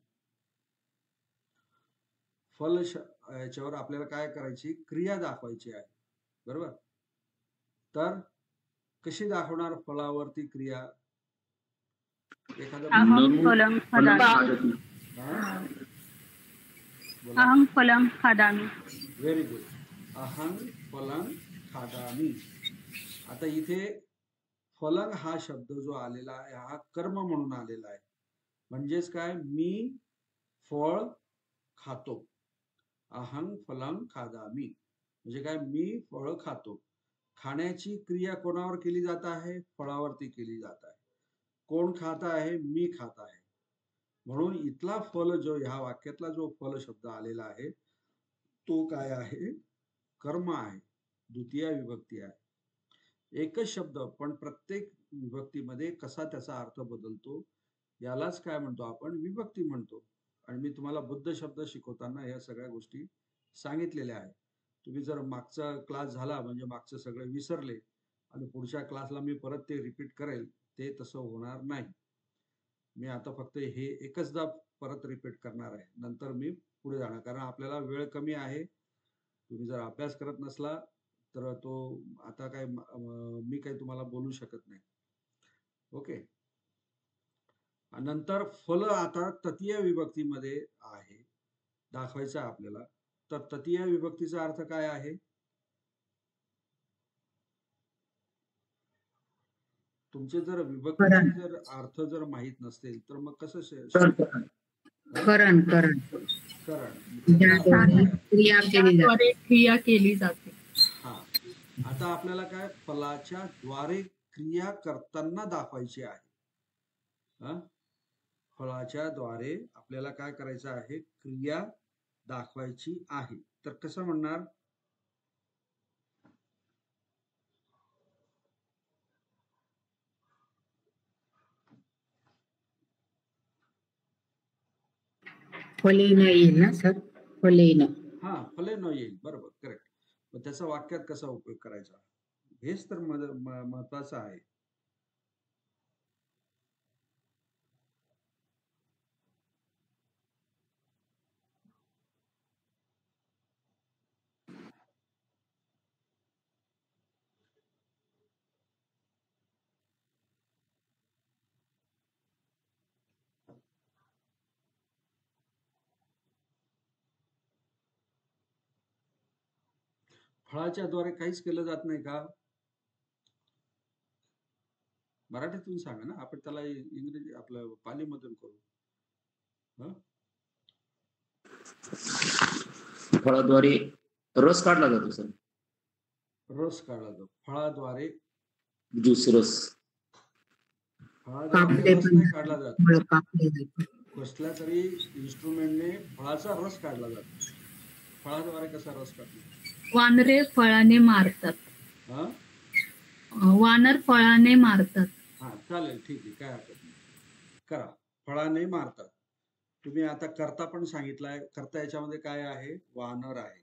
फल याच्यावर आपल्याला काय करायची? क्रिया दाखवायची आहे, बरोबर? तर कशी दाखवणार फलावरती क्रिया? अहं फलं खादामि. अहं फलं खादामि. Very good. अहं फलं खादामि. आता इथे फलंग हा शब्द जो आलेला आहे हा कर्म म्हणून आलेला आहे. म्हणजेच काय? मी फळ खातो. अहं फलं खादामि म्हणजे काय? मी फळ खातो. खाण्याची क्रिया कोणावर केली जात आहे? फळावरती केली जात आहे. कोण खात आहे? मी खात आहे. म्हणून इथला फल जो, ह्या वाक्यातला जो फल शब्द आलेला आहे तो काय आहे? कर्म आहे. द्वितीय विभक्ती आहे. एकच शब्द पण प्रत्येक विभक्तीमध्ये कसा त्याचा अर्थ बदलतो यालाच काय म्हणतो आपण? विभक्ती म्हणतो. आणि मी तुम्हाला बुद्ध शब्द शिकवताना या सगळ्या गोष्टी सांगितलेल्या आहेत. तुम्ही जर मागचा क्लास झाला म्हणजे मागचं सगळं विसरले आणि पुढच्या क्लासला मी परत ते रिपीट करेल, ते तसं होणार नाही. मी आता फक्त हे एकचदा परत रिपीट करणार आहे, नंतर मी पुढे जाणार, कारण आपल्याला वेळ कमी आहे. तुम्ही जर अभ्यास करत नसला तर तो आता काय मी काही तुम्हाला बोलू शकत नाही. ओके, नंतर फल आता तृतीय विभक्तीमध्ये आहे, दाखवायचं आहे आपल्याला. तर तृतीय विभक्तीचा अर्थ काय आहे? तुमचे जर विभक्तीचे जर अर्थ जर माहित नसतील तर मग कसं करण करण क्रिया केली जाते. हा, आता आपल्याला काय? फलाच्या द्वारे क्रिया करताना दाखवायची आहे. फळाच्या द्वारे आपल्याला काय करायचं आहे? क्रिया दाखवायची आहे. तर कसं म्हणणार? फलेन येईल ना सर? फलेन. हा, फलेन येईल, बरोबर, करेक्ट. पण त्याचा वाक्यात कसा उपयोग करायचा हेच तर महत्वाचं आहे. फळाच्या द्वारे काहीच केलं जात नाही का? मराठीतून सांगा ना, आपण त्याला इंग्रजी आपलं पालीमधून करू. फळाद्वारे रस काढला जातो सर. रस काढला जातो फळाद्वारे. ज्यूस, रस. फळाद्वारे कापले रस पण नाही काढला जात. फळ कापले जाते. कसल्या तरी इन्स्ट्रुमेंटने फळाचा रस काढला जातो. फळाद्वारे कसा रस काढला? वानरे फळाने मारतात. हा वानर फळाने मारतात. हा चालेल, ठीक आहे, काय हरकत नाही, करा. फळाने मारतात. तुम्ही आता कर्ता पण सांगितलाय. कर्ता याच्यामध्ये काय आहे? वानर आहे.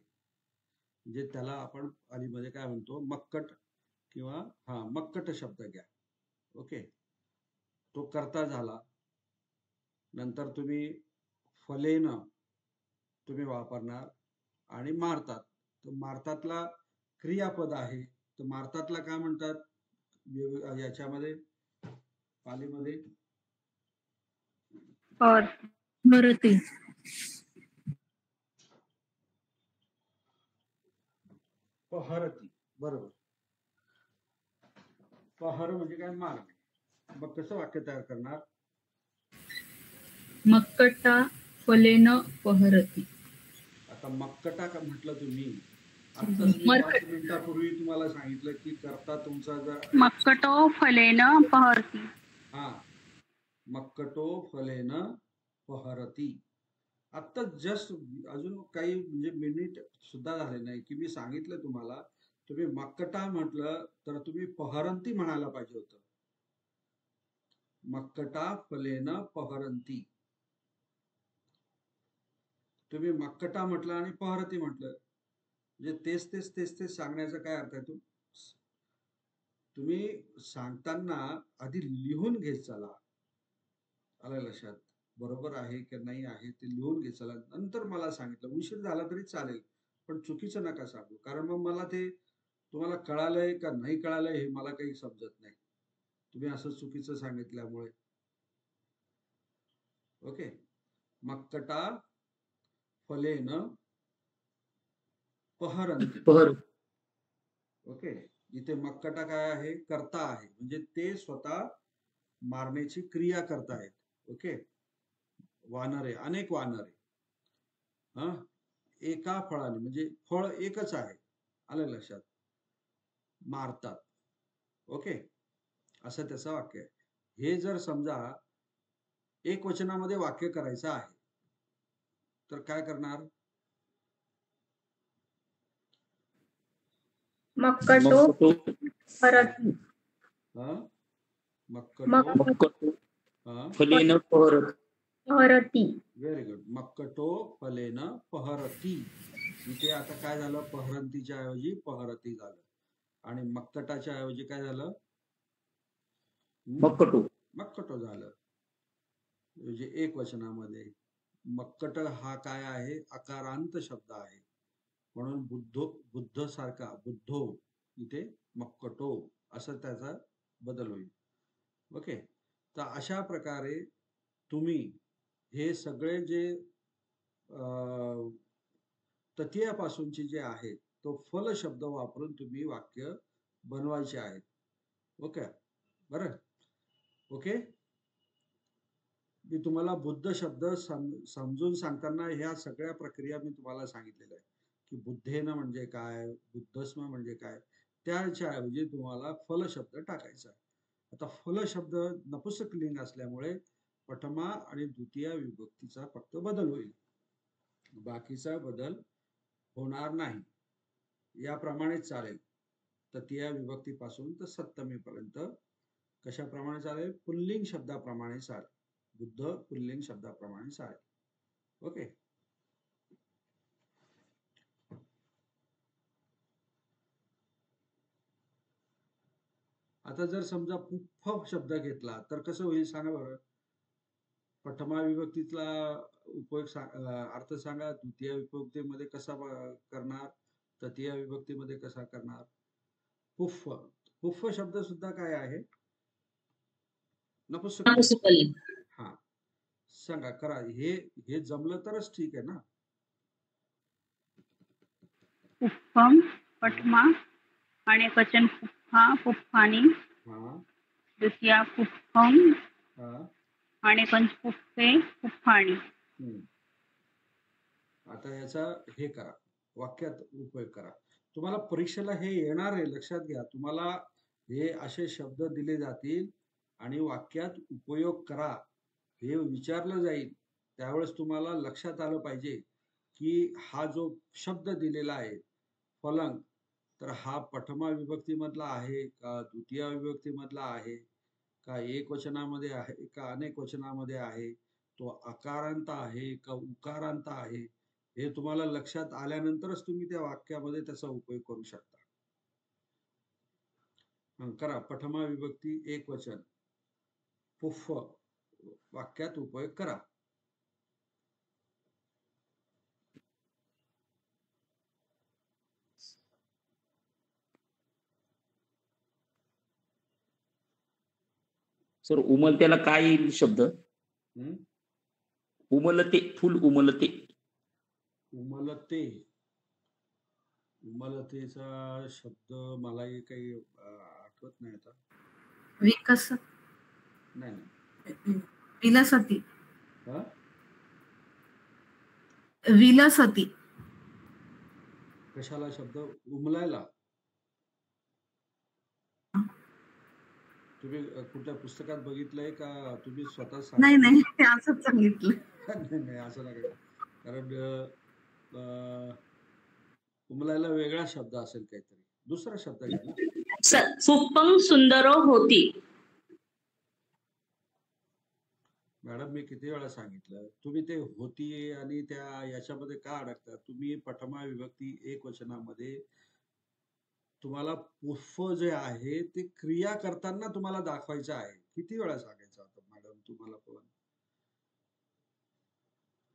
म्हणजे त्याला आपण आलीमध्ये काय म्हणतो? मक्कट किंवा मक्कट शब्द घ्या. ओके, तो कर्ता झाला. नंतर तुम्ही फलेन तुम्ही वापरणार आणि मारतात. तर मारतातला क्रियापद आहे. तर मारतातला काय म्हणतात याच्यामध्ये पालीमध्ये? पर मरते. पहरती. बरोबर. पहर म्हणजे काय? मारणे. मग कसं वाक्य तयार करणार? मक्कटा फलेन पहरती. आता मक्कटा का म्हटलं तुम्ही? आत्ताच मी 5 मिनिटापूर्वी तुम्हाला सांगितलं की कर्ता तुमचा जर मक्कटो फलेन पहरती. हा मक्कटो फलेन पहरती. आत्ता जस्ट अजून काही म्हणजे मिनिट सुद्धा झाले नाही की मी सांगितलं तुम्हाला, तुम्ही मक्कटा म्हटलं तर तुम्ही पहरंती म्हणायला पाहिजे होतं. मक्कटा फलेन पहरंती. तुम्ही मक्कटा म्हटलं आणि पहरती म्हटलं, म्हणजे तेच सांगण्याचा काय अर्थ आहे? तुम्ही सांगताना आधी लिहून घेत चला. आलं लक्षात? बरोबर आहे की नाही आहे ते लिहून घेत चला. नंतर मला सांगितलं, उशीर झाला तरी चालेल, पण चुकीचं नका सांगू. कारण मग मला ते तुम्हाला कळालंय का नाही कळालंय हे मला काही समजत नाही, तुम्ही असं चुकीचं सांगितल्यामुळे. ओके, मक्कटा फलेन पहरंती. ओके, इथे मक्कटा काय आहे? कर्ता आहे. म्हणजे ते स्वतः मारण्याची क्रिया करतायत. ओके, वानरे, अनेक वानरे एका फळाने, म्हणजे फळ एकच आहे, आलं लक्षात, मारतात. ओके, असं त्याचं वाक्य आहे. हे जर समजा एक वचनामध्ये वाक्य करायचं आहे तर काय करणार? मक्कटो फरती. मक्कटो फलेन पहरती. Very good. मक्कटो फलेन पहरती. इथे आता काय झालं? पहरंतीच्या ऐवजी पहरती झालं. आणि मक्कटाच्या ऐवजी काय झालं? मक्कटो झालं. म्हणजे एक वचनामध्ये. मक्कट हा काय आहे? अकारांत शब्द आहे. म्हणून बुद्ध सारखा बुद्धो, इथे मक्कटो असं त्याचा बदल होईल. ओके, तर अशा प्रकारे तुम्ही हे सगळे जे तृतीयापासूनचे जे आहेत तो फल शब्द वापरून तुम्ही वाक्य बनवायचे आहेत. ओके, बरं. ओके, मी तुम्हाला बुद्ध शब्द समजून सांगताना ह्या सगळ्या प्रक्रिया मी तुम्हाला सांगितलेल्या आहे की बुद्धेन म्हणजे काय, बुद्धस्म म्हणजे काय. त्याच्या ऐवजी तुम्हाला फल शब्द टाकायचा आहे. आता फल शब्द नपुंसकलिंग असल्यामुळे प्रथमा आणि द्वितीय विभक्तीचा फक्त बदल होईल, बाकीचा बदल होणार नाही. याप्रमाणे चालेल. तृतीय विभक्तीपासून तर सप्तमी पर्यंत कशाप्रमाणे चालेल? पुल्लिंग शब्दाप्रमाणे चालेल. बुद्ध पुल्लिंग शब्दाप्रमाणे चालेल. ओके, आता जर समजा पुफ्फ शब्द घेतला तर कसं होईल सांगा बरं? प्रथमा विभक्तीतला उपयोग अर्थ सांगा. द्वितीय विभक्तीमध्ये कसा करणार? तृतीय विभक्तीमध्ये कसा करणार? पुफ्फ. पुफ्फ शब्द सुद्धा काय आहे? नपुंसकलिंग. हा, सांगा, करा. हे जमलं तरच ठीक आहे ना. पुफ्फम प्रथमा आणि वचन पुफ्फा पुफ्फानी. द्वितीया पुफ्फम आणि पुफ्फे पुफ्फानी. आता याचा हे करा, वाक्यात उपयोग करा. तुम्हाला परीक्षेला हे येणार आहे, लक्षात घ्या. तुम्हाला हे असे शब्द दिले जातील आणि वाक्यात उपयोग करा हे विचारलं जाईल, त्यावेळेस तुम्हाला लक्षात आलं पाहिजे की हा जो शब्द दिलेला आहे फलंग, तर हा प्रथमा विभक्तीमधला आहे का द्वितीय विभक्तीमधला आहे का एकवचनामध्ये आहे का अनेक वचनामध्ये आहे, तो अकारांत आहे का उकारांत आहे, हे तुम्हाला लक्षात आल्यानंतरच तुम्ही त्या वाक्यामध्ये त्याचा उपयोग करू शकता. करा प्रथमा विभक्ती एक वचन पुफ्फ वाक्यात उपयोग करा. सर उमलत्याला काय येईल शब्द? उमलते, फुल उमलते. उमलते, उमलतेचा शब्द मलाही काही आठवत नाही आता. विकस नाही नाही. विलसती. हा? विलसती. कशाला शब्द उमलायला? तुम्ही कुठल्या पुस्तकात बघितलंय का तुम्ही स्वतः नाही नाही असंच सांगितलं. नाही नाही असं नका, कारण उमलायला वेगळा शब्द असेल काहीतरी, दुसरा शब्द घ्या ना. सर पुप्पं सुंदरो होती. मॅडम मी किती वेळा सांगितलं, तुम्ही ते होती आणि त्या याच्यामध्ये का अडकता? तुम्ही प्रथमा विभक्ती एक वचनामध्ये तुम्हाला पुष्प जे आहे ते क्रिया करताना तुम्हाला दाखवायचं आहे. किती वेळा सांगायचं आता मॅडम तुम्हाला पण?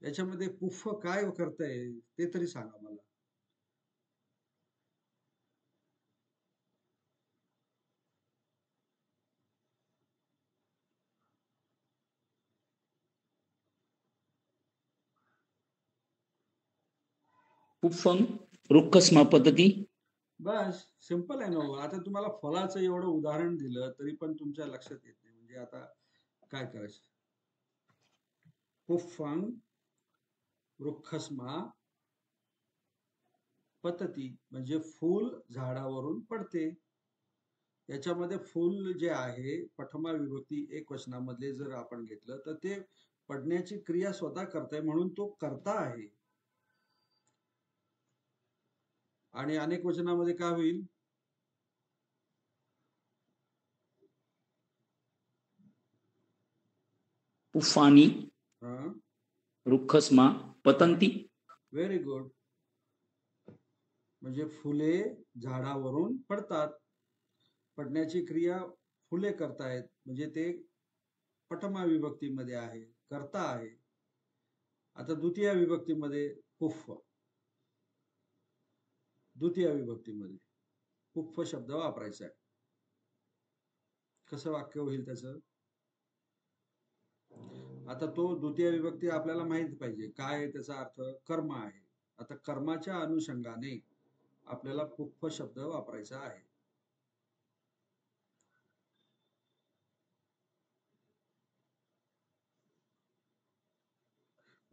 याच्यामध्ये पुष्प काय करतंय ते तरी सांगा मला. पुफ्फंग रुक्खस्मा पद्धती. बस सिंपल आहे ना. आता तुम्हाला फळाचं एवढं उदाहरण दिलं तरी पण तुमच्या लक्षात येत नाही, म्हणजे आता काय करायचं? पुफ्फंग रुक्खस्मा पतती म्हणजे फूल झाडावरून पडते. याच्यामध्ये फूल जे आहे प्रथमा विभक्ती एक वचनामधले जर आपण घेतलं तर ते पडण्याची क्रिया स्वतः करताय म्हणून तो कर्ता आहे. आणि अनेक वचनामध्ये काय होईल? पुफ्फानी हा, रुक्खस्मा पतंती. Very good. म्हणजे फुले झाडावरून पडतात. पडण्याची क्रिया फुले करतायत म्हणजे ते प्रथमा विभक्तीमध्ये आहे, कर्ता आहे. आता द्वितीय विभक्तीमध्ये पुफ्फ, द्वितीय विभक्तीमध्ये पुफ्फ शब्द वापरायचा आहे. कसं वाक्य होईल त्याचं? आता तो द्वितीय विभक्ती आपल्याला माहित पाहिजे काय आहे त्याचा अर्थ. कर्म आहे. आता कर्माच्या अनुषंगाने आपल्याला पुफ्फ शब्द वापरायचा आहे.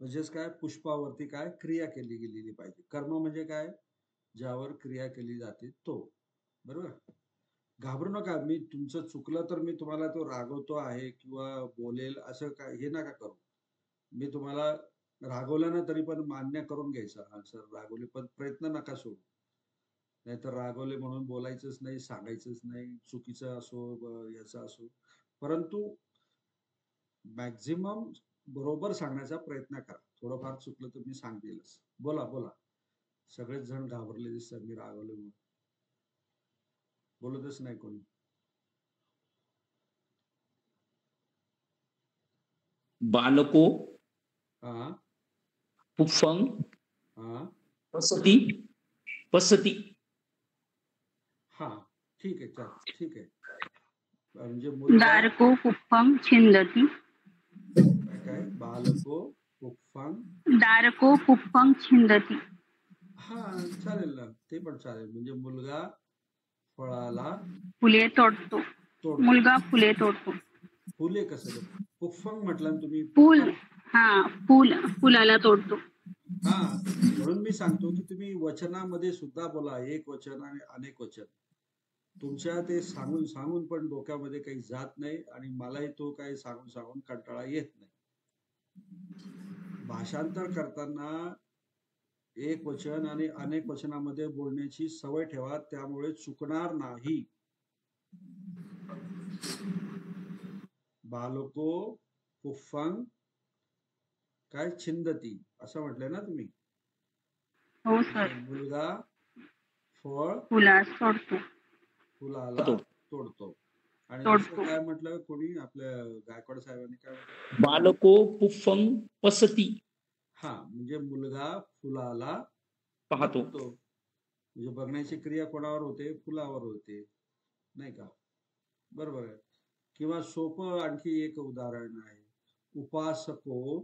म्हणजेच काय? पुष्पावरती काय क्रिया केली गेलेली पाहिजे. कर्म म्हणजे काय? ज्यावर क्रिया केली जाते तो. बरोबर? घाबरू नका. मी तुमचं चुकलं तर मी तुम्हाला तो रागवतो आहे किंवा बोलेल असं काय हे नका करू. मी तुम्हाला रागवलं ना तरी पण मान्य करून घ्यायचं. हा सर रागवले, पण प्रयत्न नका सोडू. नाहीतर रागवले म्हणून बोलायचंच नाही, सांगायचंच नाही, चुकीचं असो याचं असो, परंतु मॅक्झिमम बरोबर सांगण्याचा प्रयत्न करा. थोडंफार चुकलं तर मी सांगेलच. बोला बोला. सगळेच जण घाबरले दिसतात मी रागवले म्हणून. बोलतच नाही कोणी. बालको हा पुफ्फंग हा पसती पसती. हा ठीक आहे, चालेल, ठीक आहे. म्हणजे मुलगा दारको पुप्पम छिंदती. काय? बालको पुफ्फंग. दारको पुप्पम छिंदती. हा चालेल ना, ते पण चालेल. म्हणजे मुलगा फळाला फुले तोडतो. तोडतो. मुलगा फुले तोडतो. फुले कसं? पुफ्फंग म्हटलं ना तुम्ही. फूल, हा फुलाला तोडतो. हा म्हणून मी सांगतो की तुम्ही वचनामध्ये सुद्धा बोला, एक वचन आणि अनेक वचन. तुमच्या ते सांगून सांगून पण डोक्यामध्ये काही जात नाही आणि मलाही तो काही सांगून सांगून कंटाळा येत नाही. भाषांतर करताना एक वचन आणि अनेक वचनामध्ये बोलण्याची सवय ठेवा, त्यामुळे चुकणार नाही. बालको पुफ्फंग काय छिंदती असं म्हटलंय ना तुम्ही. हो सर. मुलगा फळ फुलास सोडतो. फुलाला तो. तोडतो. आणि तोडतो. दुसरं काय म्हटलं कोणी आपल्या गायकवाड साहेबांनी काय म्हटलं? बालको पुफ्फंग पसती हा, म्हणजे मुलगा फुलाला पाहतो. बघतो. म्हणजे बघण्याची क्रिया कोणावर होते? फुलावर होते, नाही का? बरोबर आहे. किंवा सोपं आणखी एक उदाहरण आहे. उपासको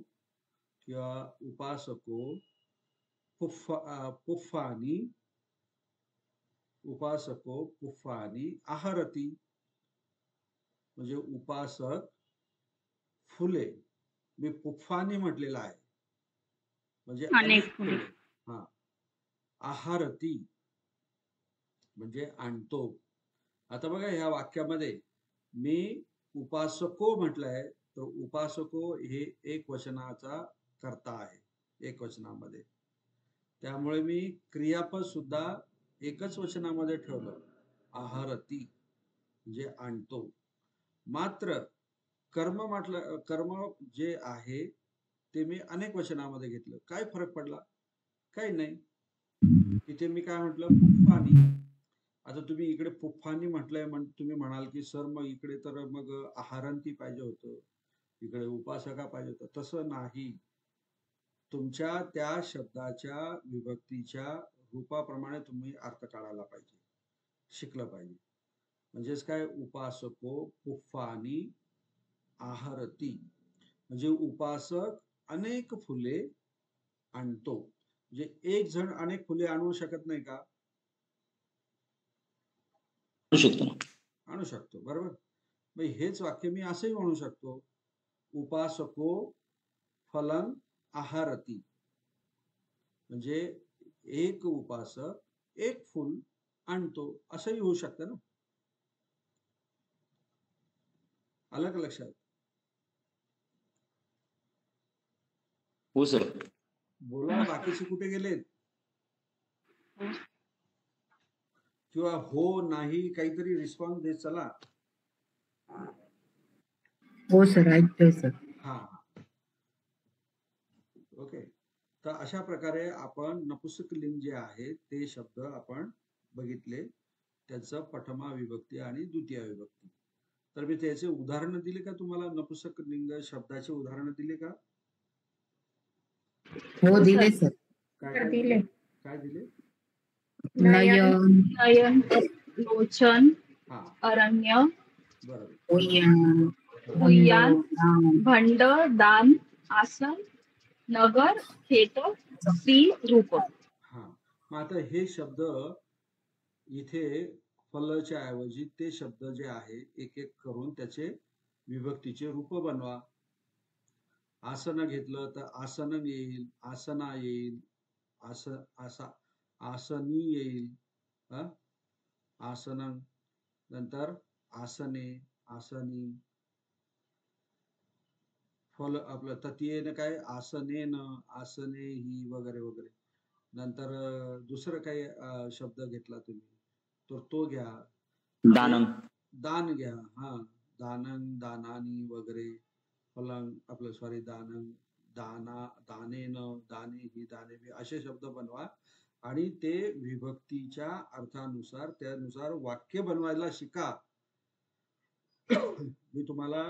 किंवा उपासको पुफ्फानी उपासको पुफ्फानी आहरती. म्हणजे उपासक फुले, मी पुफ्फानी म्हटलेलं आहे, म्हणजे अनेक अनेक फुले. फुले. हा, आहारती म्हणजे आणतो. आता बघा ह्या वाक्यामध्ये मी उपासको म्हटलंय, तर उपासको हे एक वचनाचा कर्ता आहे, एक वचनामध्ये. त्यामुळे मी क्रियापद सुद्धा एकच वचनामध्ये ठेवलं, आहारती म्हणजे आणतो. मात्र कर्म म्हटलं, कर्म जे आहे ते मी अनेक वचनामध्ये घेतलं. काय फरक पडला? काही नाही. इथे मी काय म्हटलं? पुफ्फानी. आता तुम्ही इकडे पुफ्फानी म्हटलंय, तुम्ही म्हणाल की सर मग इकडे तर मग आहारंती पाहिजे होतं, इकडे उपासका पाहिजे होतं. तसं नाही. तुमच्या त्या शब्दाच्या विभक्तीच्या रूपाप्रमाणे तुम्ही अर्थ काढायला पाहिजे, शिकलं पाहिजे. म्हणजेच काय? उपासको पुफ्फानी आहरती म्हणजे उपासक अनेक फुले आणतो. म्हणजे एक जण अनेक फुले आणू शकत नाही का? शकतो ना. आणू शकतो, बरोबर. मग हेच वाक्य मी असंही म्हणू शकतो, उपासको फलं आहारती. म्हणजे एक उपासक एक फुल आणतो, असंही होऊ शकतं ना. आलं का लक्षात? हो सर. बोला, बाकीचे कुठे गेलेत? किंवा हो नाही काहीतरी रिस्पॉन्स देत चला. हो सर, ऐकतोय सर. हा, ओके. तर अशा प्रकारे आपण नपुंसकलिंग जे आहे ते शब्द आपण बघितले, त्याचं प्रथमा विभक्ती आणि द्वितीय विभक्ती. तर मी त्याचे उदाहरण दिले का तुम्हाला? नपुंसकलिंग शब्दाचे उदाहरण दिले का? हो दिले सर. काय काय दिले. काय दिले? नयन, नयन, लोचन, हा, अरण्य, बरोबर. उयन, उय्यान, उंड, भंड, दान, आसन, नगर, खेत, स्त्री, रूप. हा, मग आता हे शब्द इथे फलच्या ऐवजी ते शब्द जे आहे एक एक करून त्याचे विभक्तीचे रूप बनवा. आसन घेतलं तर आसन येईल, आसना येईल, आसनी येईल, आसन, नंतर आसने, आसनी. फल आपलं ततीयेनं काय? आसनेन, आसनेही वगैरे वगैरे. नंतर दुसरं काही शब्द घेतला तुम्ही तर तो घ्या. दानंग. दान घ्या. हा, दानंग, दानानी वगैरे. फलंग आपलं सॉरी दानंग, दाना, दानेन, दानेही, दानेबी असे शब्द बनवा आणि ते विभक्तीच्या अर्थानुसार त्यानुसार वाक्य बनवायला शिका. मी तुम्हाला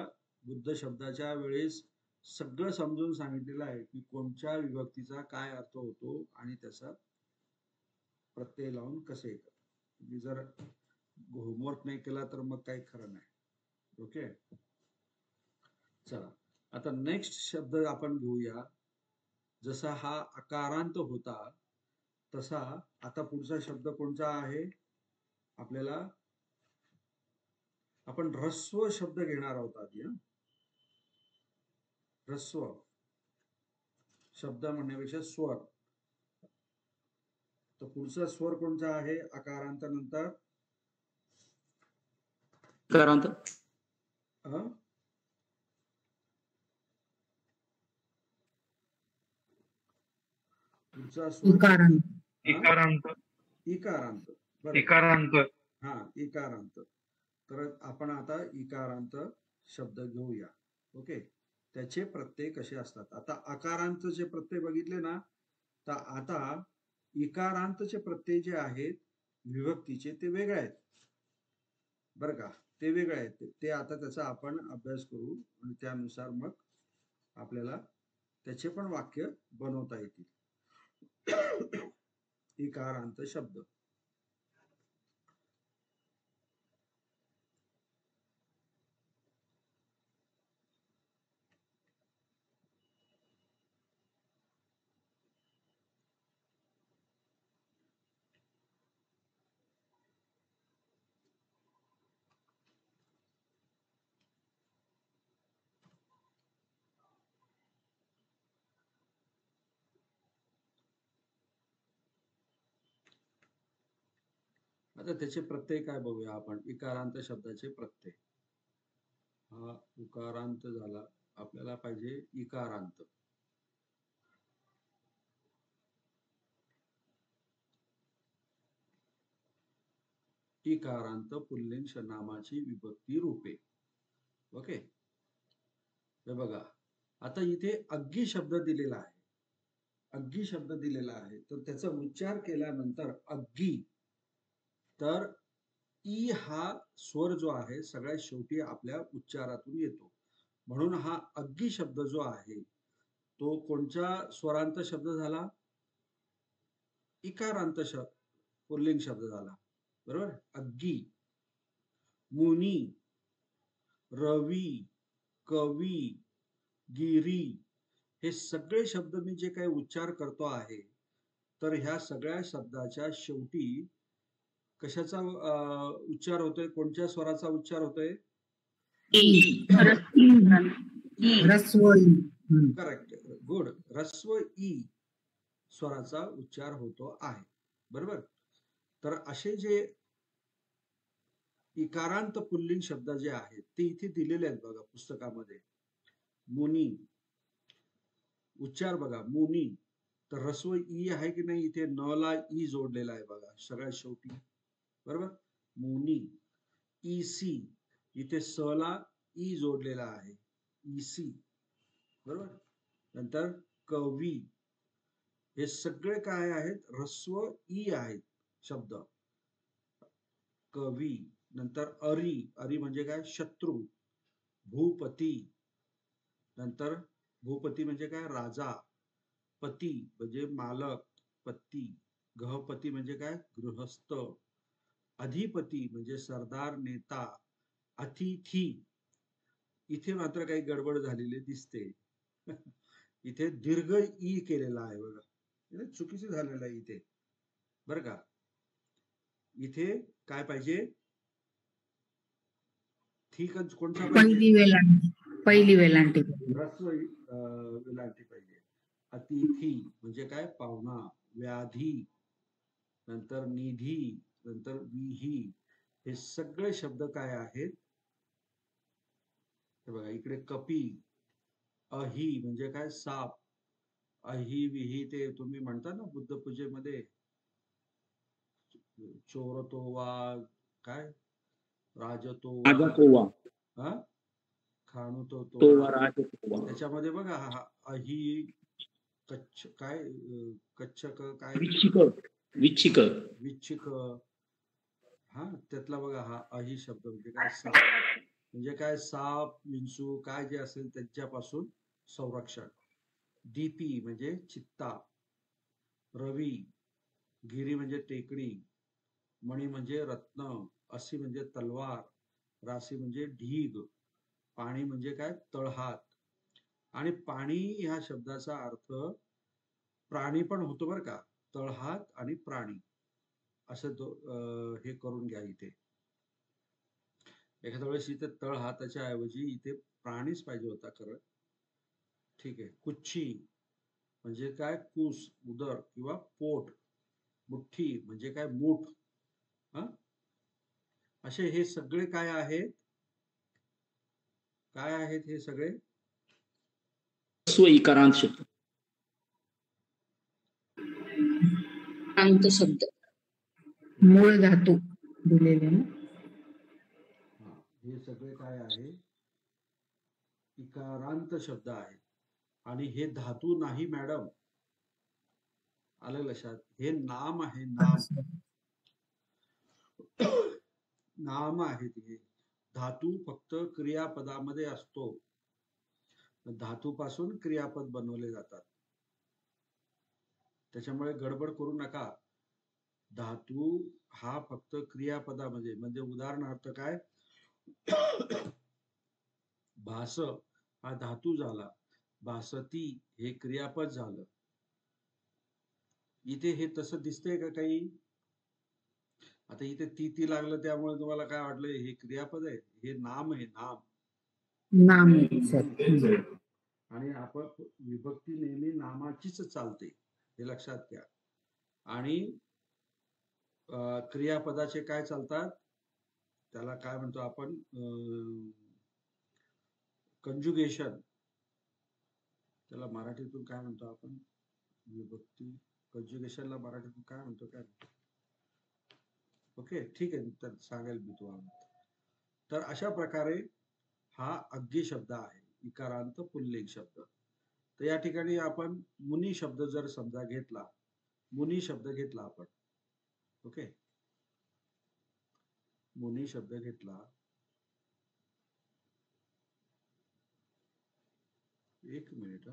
बुद्ध शब्दाच्या वेळेस सगळं समजून सांगितलेलं आहे की कोणत्या विभक्तीचा काय अर्थ होतो आणि त्याचा प्रत्यय लावून कसे येतात. तुम्ही जर होमवर्क नाही केला तर मग काही खरं नाही. ओके, चला आता नेक्स्ट शब्द आपण घेऊया. जसा हा अकारांत होता तसा आता पुढचा शब्द कोणता आहे? आपल्याला आपण ऱ्हस्व शब्द घेणार आहोत आधी. ह्रस्व शब्द म्हणण्यापेक्षा स्वर. तर पुढचा स्वर कोणता आहे अकारांत नंतर? इकारांत हं? पुढचा स्वर इकारांत. हा? इकारांत इकारांत. बरोबर. इकारांत हा, इकारांत. तर आपण आता इकारांत शब्द घेऊया. ओके. त्याचे प्रत्यय कसे असतात? आता अकारांतचे प्रत्यय बघितले ना, तर आता इकारांतचे प्रत्यय जे आहेत विभक्तीचे ते वेगळे आहेत. बरं का, ते वेगळे आहेत. ते आता त्याचा आपण अभ्यास करू आणि त्यानुसार मग आपल्याला त्याचे पण वाक्य बनवता येतील. इकारांत शब्द. आता त्याचे प्रत्यय काय बघूया आपण. इकारांत शब्दाचे प्रत्यय. हा उकारांत झाला, आपल्याला पाहिजे इकारांत. इकारांत पुल्लिंग नामाची विभक्ती रूपे. ओके. हे बघा, आता इथे अग्गी शब्द दिलेला आहे. अग्गी शब्द दिलेला आहे, तर त्याचा उच्चार केल्यानंतर अग्गी, तर ई हा स्वर जो आहे सगळ्यात शेवटी आपल्या उच्चारातून येतो. म्हणून हा अग्गी शब्द जो आहे तो कोणत्या स्वरांत शब्द झाला? इकारांत शब्द, पुल्लिंग शब्द झाला. बरोबर. अग्गी, मुनी, रवी, कवी, गिरी, हे सगळे शब्द मी जे काही उच्चार करतो आहे, तर ह्या सगळ्या शब्दाच्या शेवटी कशाचा उच्चार होतोय? कोणत्या स्वराचा उच्चार होतोय? ई. ह्रस्व ई. Correct, good. ह्रस्व ई स्वराचा उच्चार होतो आहे. बरोबर. तर असे जे इकारांत पुल्लिंग शब्द जे आहेत ते इथे दिलेले आहेत बघा पुस्तकामध्ये. मुनी, उच्चार बघा, मुनी. तर ह्रस्व ई आहे की नाही? इथे न ला ई जोडलेला आहे बघा सगळ्यात शेवटी. बरोबर. मुनी. ईसी, इथे स ला ई जोडलेला आहे, ईसी. बरोबर. नंतर कवी, हे सगळे काय आहेत? ह्रस्व ई आहेत शब्द. कवी. नंतर अरी, अरी म्हणजे काय? शत्रू. भूपती, नंतर भूपती म्हणजे काय? राजा. पती म्हणजे मालक, पती. गृहपती म्हणजे काय? गृहस्थ. अधिपती म्हणजे सरदार, नेता. अतिथी, इथे मात्र काही गडबड झालेली दिसते. इथे दीर्घ ई केलेला आहे बघा, चुकीचं झालेलं आहे इथे. बरं का, इथे काय पाहिजे? ठीक, कोणता पहिली वेलांटी. पहिली वेलांटी. ह्रस्व वेलांटी पाहिजे. अतिथी म्हणजे काय? पाहुणा. व्याधी, नंतर निधी, नंतर विही, हे सगळे शब्द काय आहेत? हे बघा इकडे कपी. अही म्हणजे काय? साप. अही विही ते तुम्ही म्हणता ना बुद्ध पूजेमध्ये, चोर तो वा काय, राज तो राजा तोवा, हा, खाणू तो तोवा राजा तोवा, त्याच्यामध्ये बघा हा अही कच्छ काय, कच्छक काय, विच्छिक, विच्छिक, विच्छिक. हा, त्यातला बघा हा अही शब्द म्हणजे काय? साप. म्हणजे काय? साप, विंचू काय जे असेल त्यांच्यापासून संरक्षण. दीपी म्हणजे चित्ता. रवी. गिरी म्हणजे टेकडी. मणी म्हणजे रत्न. असी म्हणजे तलवार. राशी म्हणजे ढीग. पाणी म्हणजे काय? तळहात. आणि पाणी ह्या शब्दाचा अर्थ प्राणी पण होतो बरं का. तळहात आणि प्राणी असं हे करून घ्या. इथे एखाद्या वेळेस इथे तळहाताच्या ऐवजी इथे प्राणीच पाहिजे होता खरं. ठीक आहे. कुच्छी म्हणजे काय? कूस, उदर किंवा पोट. मुठ्ठी म्हणजे काय? मूठ. असे हे सगळे काय आहेत? काय आहेत हे सगळे? ह्रस्व इकारांत शब्द. अंत शब्द. मूळ धातू दिलेले ना. हा, हे सगळे काय आहे? इकारांत शब्द आहे. आणि हे धातू नाही मॅडम, आलं लक्षात? हे नाम आहे, नाम. नाम आहेत हे. धातू फक्त क्रियापदामध्ये असतो. धातूपासून क्रियापद बनवले जातात. त्याच्यामुळे गडबड करू नका. धातू हा फक्त क्रियापदामध्ये, म्हणजे उदाहरणार्थ काय, भास हा धातू झाला, भासती हे क्रियापद झालं. इथे हे तसं दिसतंय का काही? आता इथे ती लागलं त्यामुळे तुम्हाला काय वाटलं हे क्रियापद आहे? हे नाम आहे, नाम. नाम आहे सर. आणि आपण विभक्ती नेहमी नामाचीच चालते, हे लक्षात घ्या. आणि क्रियापदाचे काय चालतात? त्याला काय म्हणतो आपण? कंजुगेशन. त्याला मराठीतून काय म्हणतो आपण? विभक्ती कंजुगेशनला मराठीतून काय म्हणतो काय? ओके, ठीक आहे, तर सांगेल मी तुम्हाला. तर अशा प्रकारे हा अग्गी शब्द आहे, इकारांत पुल्लिंग शब्द. तर या ठिकाणी आपण मुनी शब्द जर समजा घेतला, मुनी शब्द घेतला आपण, ओके, मुनी शब्द घेतला, एक मिनिट.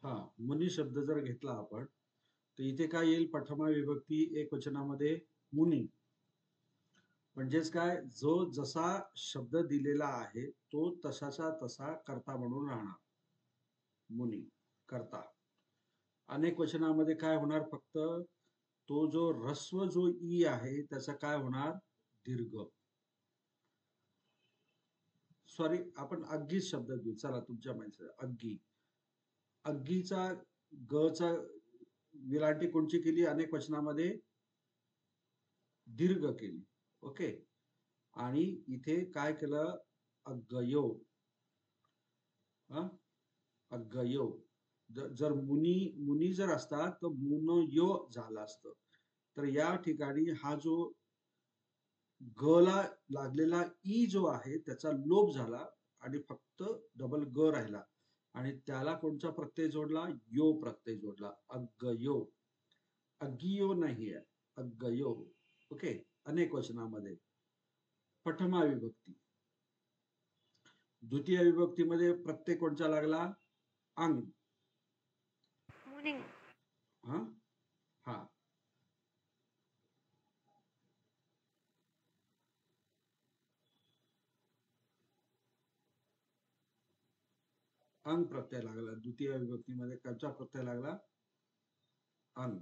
हा, मुनी शब्द जर घेतला आपण, तर इथे काय येईल? प्रथमा विभक्ती एक वचनामध्ये मुनी. म्हणजेच काय, जो जसा शब्द दिलेला आहे तो तसाचा तसा कर्ता म्हणून राहणार. मुनी, कर्ता. अनेक वचनामध्ये काय होणार? फक्त तो जो ह्रस्व जो ई आहे त्याचा काय होणार? दीर्घ. सॉरी, आपण अग्गी शब्द घेऊ. चला, तुमच्या माहिती अग्गी. अग्गीचा गचा विलांटी कोणची केली? अनेक वचनामध्ये दीर्घ केली. ओके. आणि इथे काय केलं? अग्गयो. अग्गयो. जर मुनी जर असतात तर मुनयो झाला असतं. तर या ठिकाणी हा जो गला लागलेला ई जो आहे त्याचा लोप झाला आणि फक्त डबल ग राहिला. आणि त्याला कोणता प्रत्यय जोडला? यो प्रत्यय जोडला. अग्गयो. अग्गियो नाही आहे, अग्गयो. ओके. अनेक वचनामध्ये. प्रथमा विभक्ती. द्वितीय विभक्तीमध्ये प्रत्यय कोणता लागला? अंग. हा हा, अंग प्रत्यय लागला. द्वितीय विभक्तीमध्ये कोणता प्रत्यय लागला? अंग.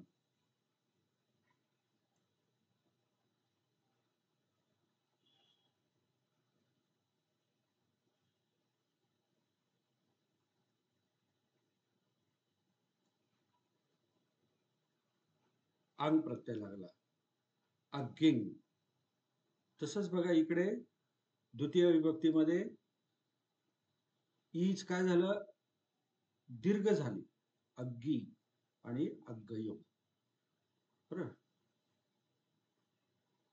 अंग प्रत्यय लागला. अग्गिंग. तसंच बघा इकडे द्वितीय विभक्तीमध्ये ईच काय झालं? दीर्घ झाली. अग्गी आणि अग्गयो. बरोबर.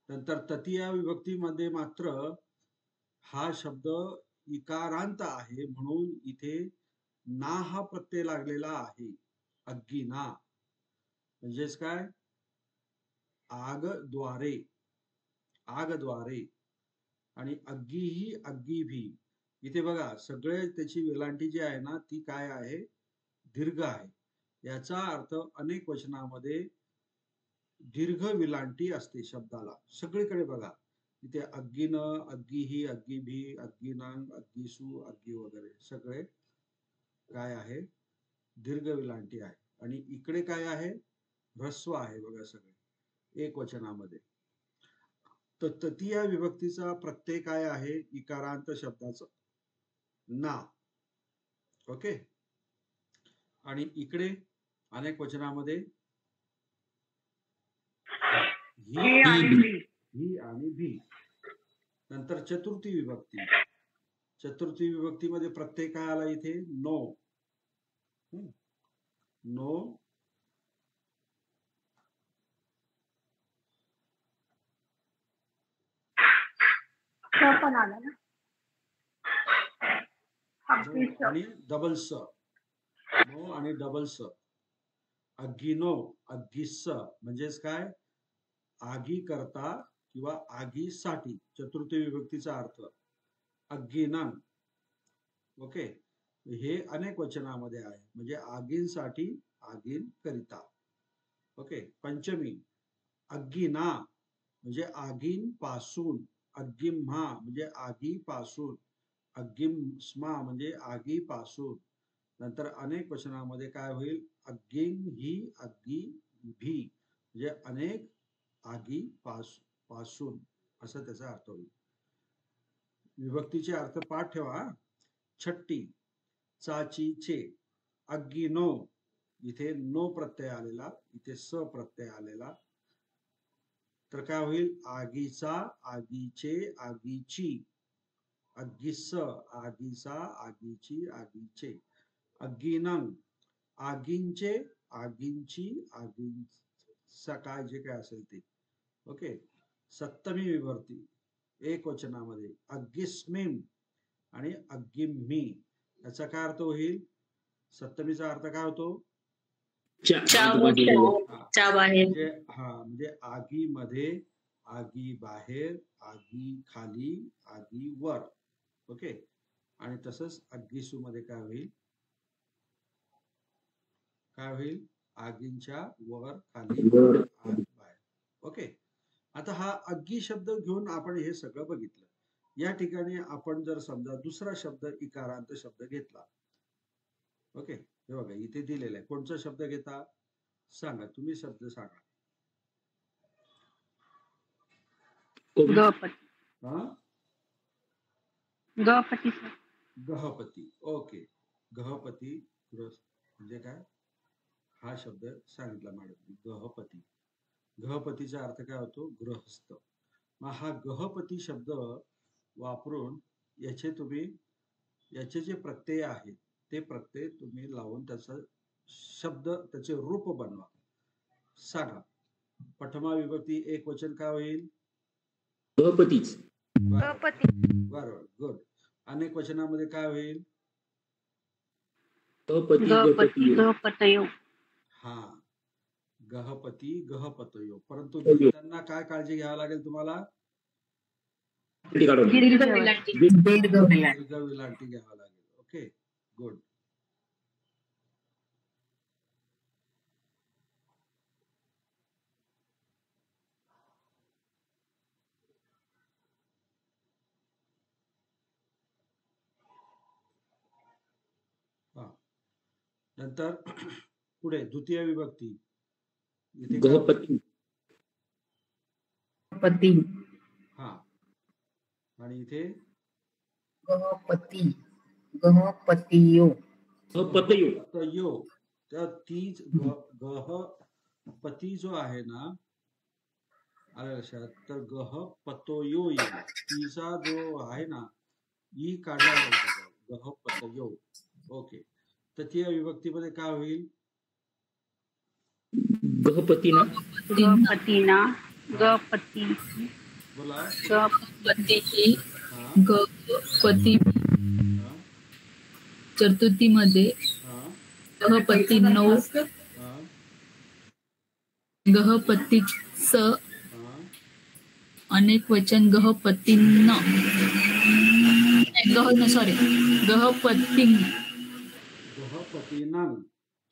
नंतर तृतीय विभक्तीमध्ये मात्र हा शब्द इकारांत आहे म्हणून इथे ना हा प्रत्यय लागलेला आहे. अग्गिना. म्हणजेच काय? आगद्वारे. आगद्वारे. आणि अग्गी ही, अग्गी भी. इथे बघा सगळे त्याची वेलांटी जी आहे ना ती काय आहे? दीर्घ आहे. याचा अर्थ अनेक वचनामध्ये दीर्घ विलांटी असते शब्दाला. सगळीकडे बघा, इथे अग्गिन, अग्गी ही, अग्गी भी, अग्गिनांग, अग्गिसू, अग्गी वगैरे सगळे काय आहे? दीर्घ विलांटी आहे. आणि इकडे काय आहे? ह्रस्व आहे बघा सगळे एक वचनामध्ये. तर तृतीय विभक्तीचा प्रत्यय काय आहे? इकारांत शब्दाचा ना. ओके. आणि इकडे अनेक वचनामध्ये ही आणि भी. नंतर चतुर्थी विभक्ती. चतुर्थी विभक्तीमध्ये प्रत्यय काय आला इथे? नो. नो, पण आला ना. आणि डबल स. नो आणि डबल स. अग्गिनो, अग्गिस्स म्हणजेच काय? आगी करता किंवा आगीसाठी. चतुर्थी विभक्तीचा अर्थ अग्गिनन. ओके. हे अनेक वचनामध्ये आहे, म्हणजे आगींसाठी, आगीन करिता. ओके. पंचमी अग्गिना म्हणजे आगींपासून. अग्गिम्हा म्हणजे आगीपासून. अग्गिम्स्मा म्हणजे आगीपासून. नंतर अनेक वचनामध्ये काय होईल? अग्गिं ही, अग्गी भी म्हणजे अनेक आगी पासून असा त्याचा अर्थ होईल. विभक्तीचे अर्थ पाठ ठेवा. छट्टी चाची चे. अग्गिनो, इथे नो प्रत्यय आलेला, इथे स प्रत्यय आलेला, तर काय होईल? आगीचा, आगीचे, आगीची. अग्गिस्स, आगीचा, आगीची, आगीचे. अग्गिनंग, आगींचे, आगींची, आगींचा, काय जे काय असेल ते. ओके. सप्तमी विभक्ती एक वचनामध्ये अग्गिस्मिम आणि अग्गिम्ही. याचा काय अर्थ होईल? सप्तमीचा अर्थ काय होतो? म्हणजे आगीमध्ये, आगी बाहेर, आगी खाली, आगी वर. ओके. आणि तसंच अग्गिसू मध्ये काय होईल? काय होईल? आगींच्या वर, खाली, आग बाहेर. ओके. आता हा अग्गी शब्द घेऊन आपण हे सगळं बघितलं. या ठिकाणी आपण जर समजा दुसरा शब्द इकारांत शब्द घेतला. ओके. हे बघा इथे दिलेला आहे. कोणता शब्द घेता? सांगा, तुम्ही शब्द सांगा. गपती. गहपती. ओके. गहपती म्हणजे काय? हा शब्द सांगितला मॅडम. गहपती. गहपतीचा अर्थ काय होतो? गृहस्थ. मग हा गहपती शब्द वापरून याचे जे प्रत्यय आहेत ते प्रत्यय तुम्ही लावून त्याचा शब्द, त्याचे रूप बनवा. सांगा. प्रथमा विभक्ती एक वचन काय होईल? गहपतीच. बरोबर. गुड. अनेक वचनामध्ये काय होईल? गपतयो. हा, गहपती, गहपतयो. परंतु लिहिताना काय काळजी घ्यावी लागेल तुम्हाला? दीर्घ वेलांटी. दीर्घ वेलांटी घ्यावा लागेल. ओके. गुड. नंतर पुढे द्वितीय विभक्ती. गहपती. हा. आणि इथे गहपती, गहपतियो. गहपतयो. त्या तीच गहपती जो आहे ना, आलं लक्षात? तर गहपतयो येईल. तीचा जो आहे ना, ई काढला जाईल. गहपतयो. ओके. तृतीय विभक्तीमध्ये काय होईल? गहपतीना. गपती. बोला. गणपतीची. गणपती. चतुर्थीमध्ये गहपतीनो. गहपतीच. अनेक वचन गहपतीन. सॉरी, गहपतीन. गहपतीनां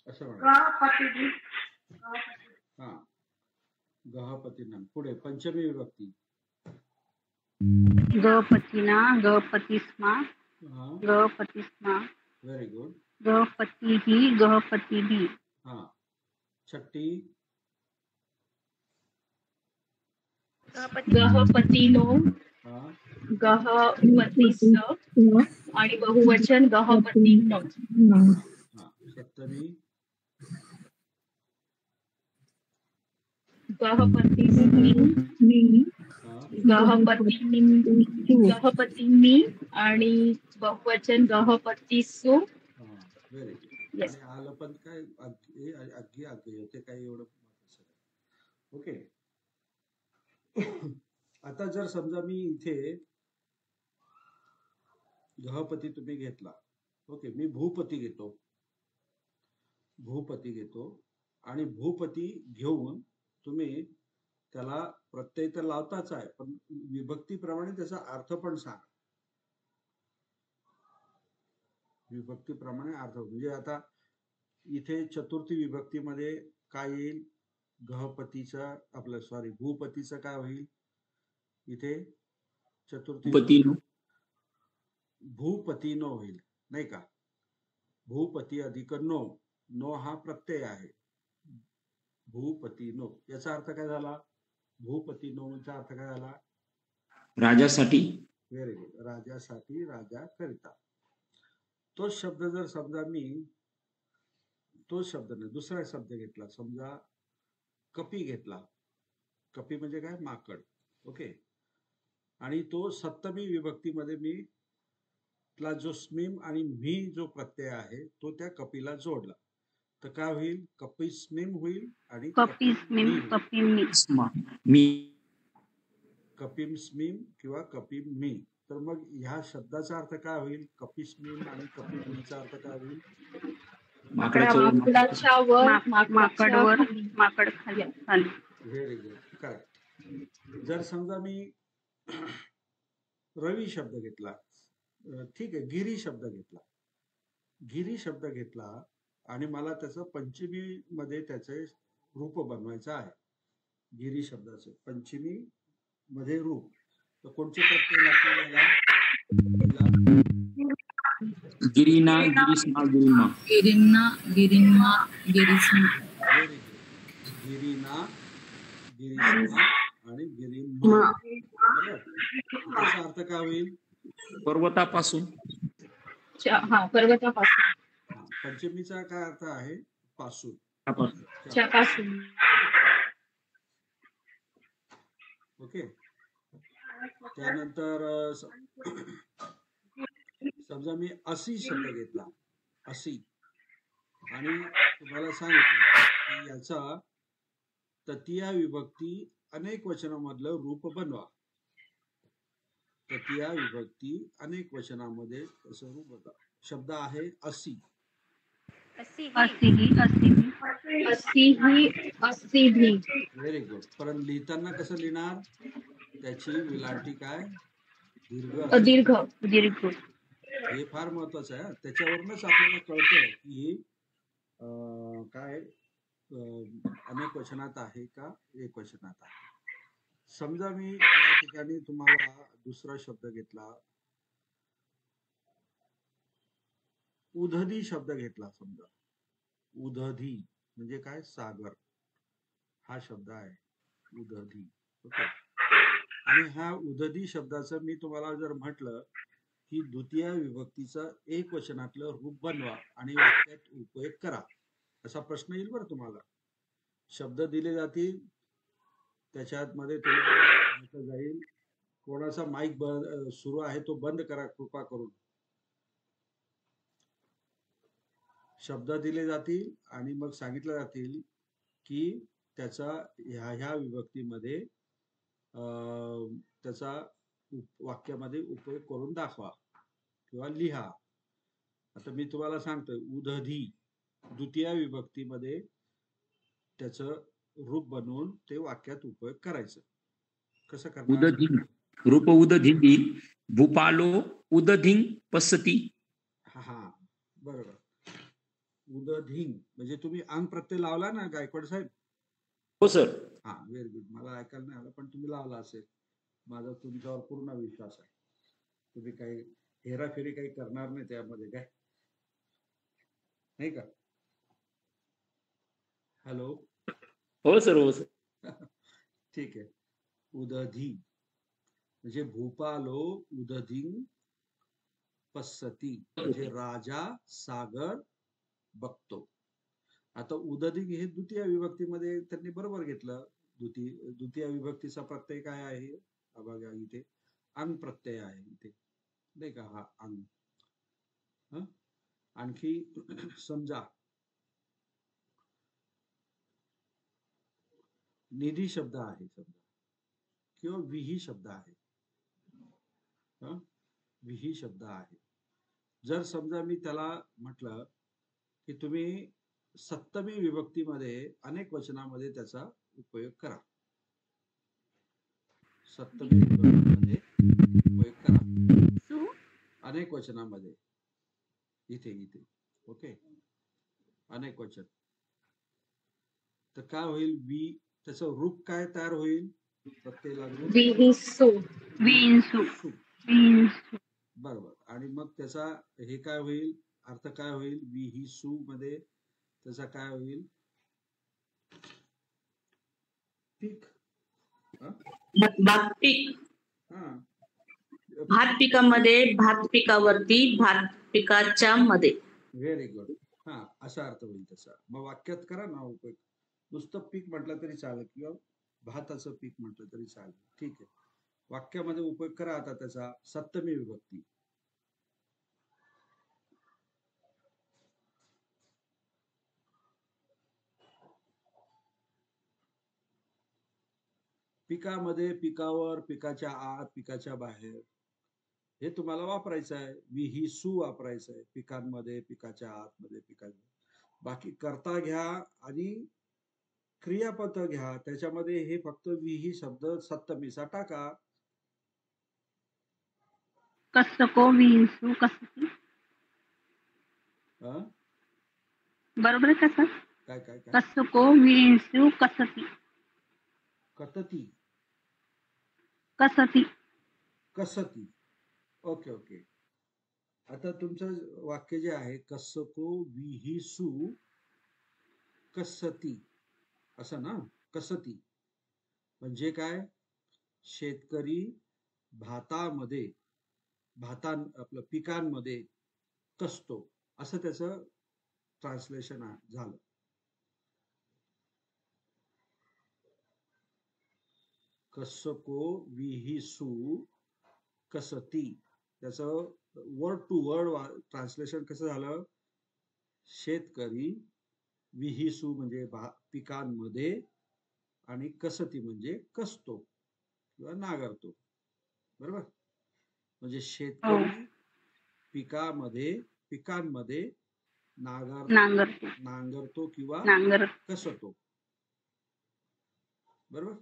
असं म्हणा. हा, गहपतीनां. पुढे पंचमी विभक्ती. गपतीना, गपतीस्मा, गपतीस्मा. Very good. गपतीही, गपतीभी. हा. छट्टी. गहपतीनो, हा. गहपतीस, आणि बहुवचन गहपतीन. हा सप्तमी गहपतीनी हा गहपतीनी आणि बहुवचन गहपतीसु. हा व्हेरी गुड. Yes. आणि आलं पण काय अग्गी होते काय एवढं. ओके. आता जर समजा मी इथे गहपती तुम्ही घेतला, ओके, मी भूपती घेतो आणि भूपती घेऊन तुम्ही त्याला प्रत्यय तर लावताच आहे, पण विभक्तीप्रमाणे त्याचा अर्थ पण सांगा. विभक्तीप्रमाणे अर्थ म्हणजे आता इथे चतुर्थी विभक्तीमध्ये काय येईल? गहपतीचा आपलं सॉरी भूपतीचं काय होईल इथे? चतुर्थी भूपतीनो होईल नाही का? भूपती अधिक नो हा प्रत्यय आहे. भूपतीनो याचा अर्थ काय झाला? भूपतीनोचा अर्थ काय झाला? राजासाठी. Very good. राजासाठी, राजा करिता. तोच शब्द जर समजा मी तोच शब्द नाही दुसरा शब्द घेतला, समजा कपी घेतला. कपी म्हणजे काय? माकड. ओके. आणि तो सप्तमी विभक्तीमध्ये मी जो स्मिम आणि मी जो प्रत्यय आहे तो त्या कपीला जोडला तर काय होईल? कपिस्मिम होईल आणि कपिम स्मिम किंवा कपिम मी. तर मग ह्या शब्दाचा अर्थ काय होईल? कपिस्मिम आणि कपिम मीचा अर्थ काय होईल? माकडाच्या वर, माकडवर, माकड खाली. Very good. करेक्ट. जर समजा मी रवी शब्द घेतला, ठीक आहे, गिरी शब्द घेतला आणि मला त्याचं पंचमी मध्ये त्याचे रूप बनवायचं आहे. गिरी शब्दाचं पंचमी मध्ये रूप, तर कोणते प्रत्यय लागतील याला? गिरीना, गिरीस्मा, गिरीमा. गिरिन्ना गिरिस्मा. Very good. गिरीना, गिरीस्मा आणि गिरिम्मा. बरोबर. त्याचा अर्थ काय होईल? पर्वतापासून. पर्वतापासून. पंचमीचा काय अर्थ आहे? पासून. ओके. त्यानंतर समजा मी असी शब्द घेतला, असी, आणि तुम्हाला सांगितलं की याचा तृतीया विभक्ती अनेक वचनामधलं रूप बनवा. तृतीया विभक्ती अनेक वचनामध्ये असं रूप बनवा. शब्द आहे असी. Very good. पण लिहिताना कसं लिहिणार? त्याची विलांटी काय? दीर्घ. हे फार महत्वाचं आहे. त्याच्यावरूनच आपल्याला कळतं की काय अनेक वचनात आहे का एक वचनात आहे. समजा मी या ठिकाणी तुम्हाला दुसरा शब्द घेतला, उदधी शब्द घेतला. समजा उदधी म्हणजे काय? सागर हा शब्द आहे उदधी. ओके. आणि ह्या उदधी शब्दाचं मी तुम्हाला जर म्हटलं की द्वितीय विभक्तीचं एक वचनातलं रूप बनवा आणि वाक्यात उपयोग करा, असा प्रश्न येईल बरं तुम्हाला. शब्द दिले जातील, त्याच्यात मध्ये तुम्हाला जाईल कोणाचा माईक सुरू आहे तो बंद करा कृपा करून. शब्द दिले जातील आणि मग सांगितलं जातील की त्याचा ह्या विभक्तीमध्ये त्याचा वाक्यामध्ये उपयोग करून दाखवा किंवा लिहा. आता मी तुम्हाला सांगतोय उदधी द्वितीय विभक्तीमध्ये त्याचं रूप बनवून ते वाक्यात उपयोग करायचं. कसं करणार? उदधिंग रूप उदधिंगी भूपालो उदधिंग पसती. हा बरोबर. उदधिंग म्हणजे तुम्ही अंग प्रत्यय लावला ना गायकवाड साहेब? हो सर. हा व्हेरी गुड. मला ऐकायला नाही आलं पण तुम्ही लावला असेल. माझा तुमच्यावर पूर्ण विश्वास आहे. तुम्ही काही हेराफेरी काही करणार नाही त्यामध्ये, काय नाही का? हॅलो. हो सर. हो सर. ठीक आहे. उदधी म्हणजे भूपालो उदधिंग पसती म्हणजे राजा सागर बघतो. आता उदधिक हे द्वितीय विभक्तीमध्ये त्यांनी बरोबर घेतलं. द्वितीय विभक्तीचा प्रत्यय काय आहे? हा बघा इथे अन प्रत्यय आहे इथे, नाही का, हा अन. आणखी समजा निधी शब्द आहे समजा, किंवा विही शब्द आहे. विही शब्द आहे. जर समजा मी त्याला म्हटलं की तुम्ही सप्तमी विभक्तीमध्ये अनेक वचनामध्ये त्याचा उपयोग करा. सप्तमी विभक्तीमध्ये उपयोग करा अनेक वचनामध्ये. इथे इथे ओके, अनेक वचन. तर काय होईल? त्याचं रूप काय तयार होईल? प्रत्यय लागून विहिसू. विंसू. बरोबर. आणि मग त्याचा हे काय होईल? अर्थ काय होईल? विहिसू मध्ये त्याचा काय होईल? पीक. भात पीक. हा, भात पिकामध्ये, भात पिकावरती, भात पिकाच्या मध्ये. Very good. हा, असा अर्थ होईल त्याचा. मग वाक्यात करा ना उपयोग. नुसतं पीक म्हटलं तरी चालेल, किंवा भाताचं पीक म्हटलं तरी चालेल. ठीक आहे, वाक्यामध्ये उपयोग करा आता त्याचा. सप्तमी विभक्ती. पिकामध्ये, पिकावर, पिकाच्या आत, पिकाच्या बाहेर, हे तुम्हाला वापरायचं आहे. विहिसू वापरायचं आहे पिकांमध्ये, पिकाच्या आतमध्ये, पिकाच्या. बाकी कर्ता घ्या आणि क्रियापद घ्या, त्याच्यामध्ये हे फक्त विही शब्द सप्तमीचा टाका. कसको विंसू कसती. बरोबर आहे का सर? काय काय काय? कसको विंसू कसती. कतती. कसती. कसती. Okay okay. आता तुमचं वाक्य जे आहे, कसको विहिसू कसती, असं ना? कसती म्हणजे काय? शेतकरी भातामध्ये, आपलं पिकांमध्ये कसतो, असं त्याचं ट्रान्सलेशन झालं. कसको विहिसू कसती, त्याचं वर्ड टू वर्ड ट्रान्सलेशन कसं झालं? शेतकरी, विहिसू म्हणजे पिकांमध्ये, आणि कसती म्हणजे कसतो किंवा नांगरतो. बरोबर? म्हणजे शेतकरी पिकांमध्ये नांगरतो किंवा कसतो. बरोबर?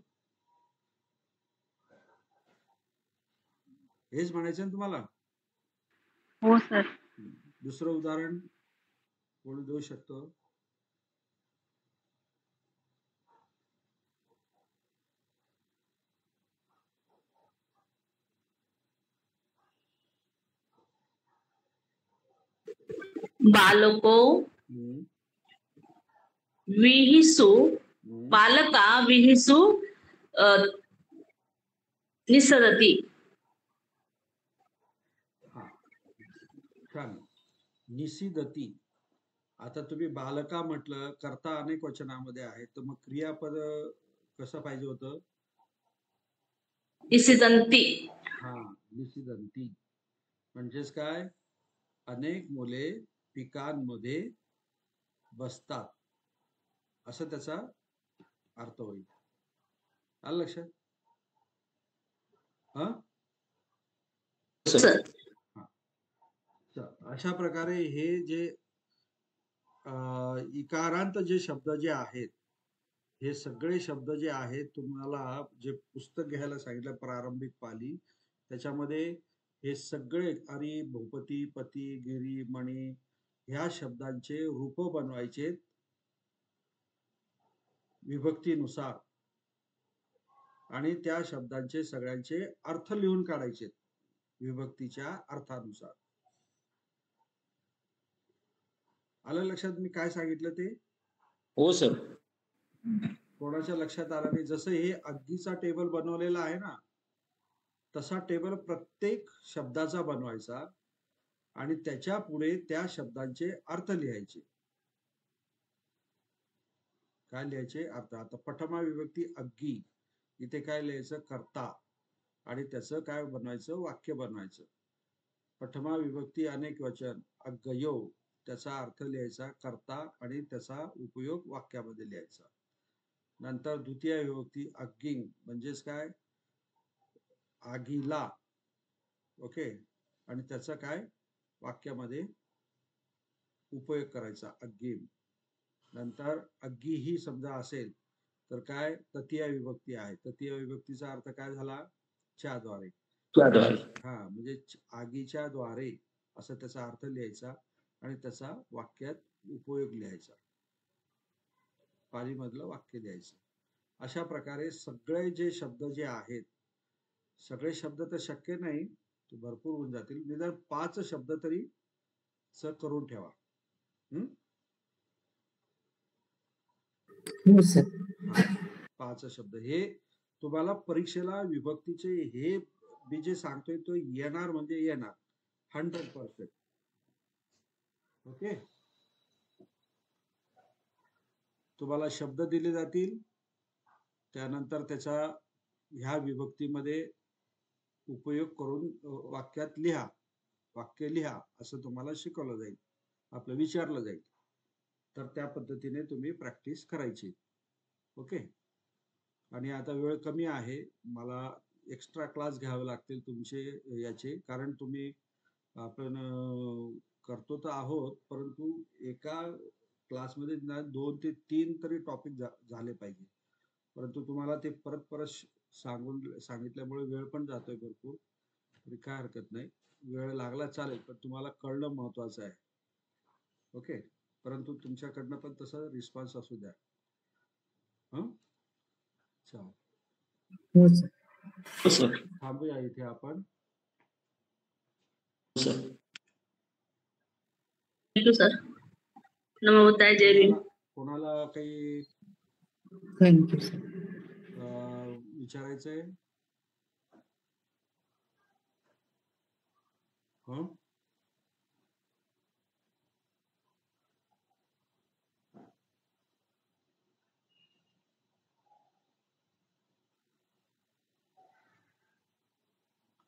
हेच म्हणायचं ना तुम्हाला? हो सर. दुसरं उदाहरण कोणी देऊ शकतो? बालको विहिसू. बालका विहिसू निसरती. हा, छान. निसिदती. आता तुम्ही बालका म्हटलं, कर्ता अनेक वचनामध्ये आहे, तर मग क्रियापद कसं पाहिजे होतं? निसिदंती. हा, निसिदंती. म्हणजेच काय? अनेक मुले पिकांमध्ये बसतात, असं त्याचा अर्थ होईल. आलं लक्षात? अशा प्रकारे हे जे इकारांत जे शब्द जे आहेत, हे सगळे शब्द जे आहेत, तुम्हाला जे पुस्तक घ्यायला सांगितलं प्रारंभिक पाली, त्याच्यामध्ये हे सगळे अरी, भूपती, पती, गिरी, मणी ह्या शब्दांचे रूप बनवायचे विभक्तीनुसार, आणि त्या शब्दांचे सगळ्यांचे अर्थ लिहून काढायचे विभक्तीच्या अर्थानुसार. आलं लक्षात मी काय सांगितलं ते? हो सर. कोणाच्या लक्षात आलं नाही? जसं हे अगदीचा टेबल बनवलेला आहे ना, तसा टेबल प्रत्येक शब्दाचा बनवायचा, आणि त्याच्या पुढे त्या शब्दांचे अर्थ लिहायचे. काय लिहायचे अर्थ. आता प्रथमा विभक्ती अग्गी, इथे काय लिहायचं कर्ता आणि त्याचं काय बनवायचं वाक्य बनवायचं. प्रथमा विभक्ती अनेक वचन अग्गयो, त्याचा अर्थ लिहायचा कर्ता आणि त्याचा उपयोग वाक्यामध्ये लिहायचा. नंतर द्वितीय विभक्ती अग्गिंग म्हणजेच काय आगीला, ओके, आणि त्याचा काय वाक्यामध्ये उपयोग करायचा अग्गिम. नंतर अग्गी ही समजा असेल तर काय तृतीय विभक्ती आहे. तृतीय विभक्तीचा अर्थ काय झाला च्याद्वारे. हा म्हणजे आगीच्या द्वारे असं त्याचा अर्थ लिहायचा आणि त्याचा वाक्यात उपयोग लिहायचा, पालीमधलं वाक्य लिहायचं. अशा प्रकारे सगळे जे शब्द जे आहेत, सगळे शब्द तर शक्य नाही, ते भरपूर होऊन जातील, निदान 5 शब्द तरी करून ठेवा. हो सर. 5 शब्द हे तुम्हाला परीक्षेला विभक्तीचे हे मी जे सांगतोय तो येणार म्हणजे येणार 100%. ओके, तुम्हाला शब्द दिले जातील, त्यानंतर त्याचा ह्या विभक्तीमध्ये उपयोग करून वाक्यात लिहा, वाक्य लिहा असं तुम्हाला शिकवलं जाईल, आपलं विचारलं जाईल. तर त्या पद्धतीने तुम्ही प्रॅक्टिस करायची. ओके, आणि आता वेळ कमी आहे, मला एक्स्ट्रा क्लास घ्यावे लागतील तुमचे याचे, कारण तुम्ही आपण करतो तर आहोत, परंतु एका क्लासमध्ये 2 ते 3 तरी टॉपिक झाले पाहिजे. परंतु तुम्हाला ते परत परत सांगितल्यामुळे वेळ पण जातोय भरपूर, तरी काय हरकत नाही, वेळ लागला चालेल, पण तुम्हाला कळणं महत्वाचं आहे. ओके, परंतु तुमच्याकडनं पण तसा रिस्पॉन्स असू द्या. चालेल, हो सर. हो सर. थांबूया इथे आपण. Thank you sir. नमो बुद्धाय. जय भीम. कोणाला काही थँक्यू सर. विचारायचंय?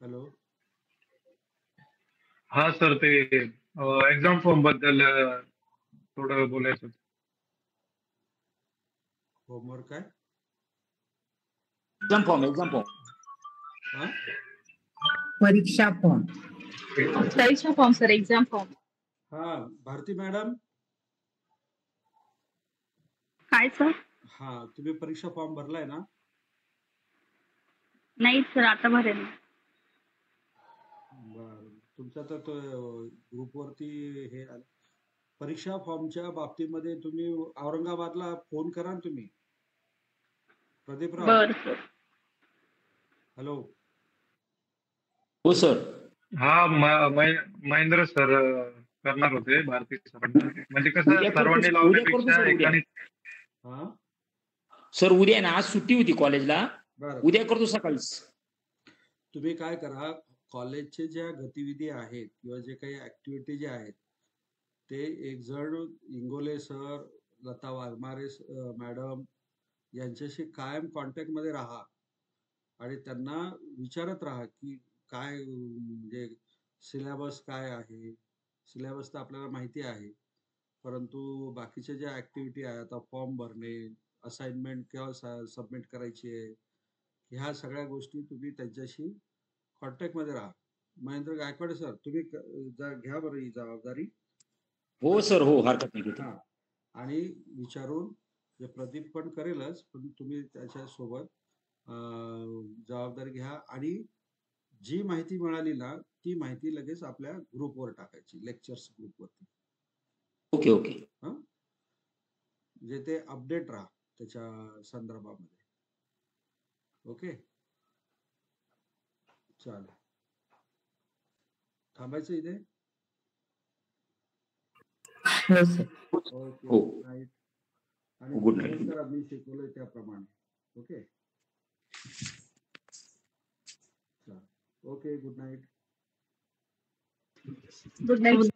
हॅलो. हा सर, ते एक्झाम फॉर्म बद्दल थोडं बोलायचं होतं. होमवर्क काय? Exam form. परीक्षा फॉर्म. परीक्षा फॉर्म सर, एक्झाम फॉर्म. हा, भारती मॅडम. काय सर? हा, तुम्ही परीक्षा फॉर्म भरलाय ना? नाही सर, आता भरेल. बरं, तुमचा तर तो ग्रुपवरती हे परीक्षा फॉर्मच्या बाबतीमध्ये तुम्ही औरंगाबादला फोन करा ना तुम्ही. प्रदीपराव. बर सर. हॅलो. हो सर. हा, महेंद्र सर करणार होते भारती सर. म्हणजे कसं सर्वांनी लावण्यापेक्षा एकाने. सर उद्या ना, आज सुट्टी होती कॉलेजला, उद्या करतो सकाळीच. तुम्ही काय करा, कॉलेजचे ज्या गतिविधी आहेत किंवा जे काही ऍक्टिव्हिटी जे आहेत ते एक जण इंगोले सर, लता वाघमारे मॅडम यांच्याशी कायम कॉन्टॅक्ट मध्ये राहा आणि त्यांना विचारत राहा की काय म्हणजे सिलेबस काय आहे. सिलेबस तर आपल्याला माहिती आहे, परंतु बाकीच्या ज्या ऍक्टिव्हिटी आहेत, आता फॉर्म भरणे, असाइनमेंट केव्हा सबमिट करायची आहे, ह्या सगळ्या गोष्टी तुम्ही त्यांच्याशी कॉन्टॅक्ट मध्ये राहा. महेंद्र गायकवाड सर, तुम्ही घ्या बरं ही जबाबदारी. हो सर, हो, हरकत नाही. हा, आणि विचारून जे प्रदीप पण करेलच, पण तुम्ही त्याच्या सोबत जबाबदारी घ्या आणि जी माहिती मिळाली ना ती माहिती लगेच आपल्या ग्रुपवर टाकायची, लेक्चर्स ग्रुपवरती. Okay okay. म्हणजे ते अपडेट राहा त्याच्या संदर्भामध्ये. ओके, चालेल. थांबायचं इथे. हो सर. ओके, हो. Good night. आणि गुड नाईट. सर मी शिकवलंय त्याप्रमाणे. Okay, okay, good night. Good night.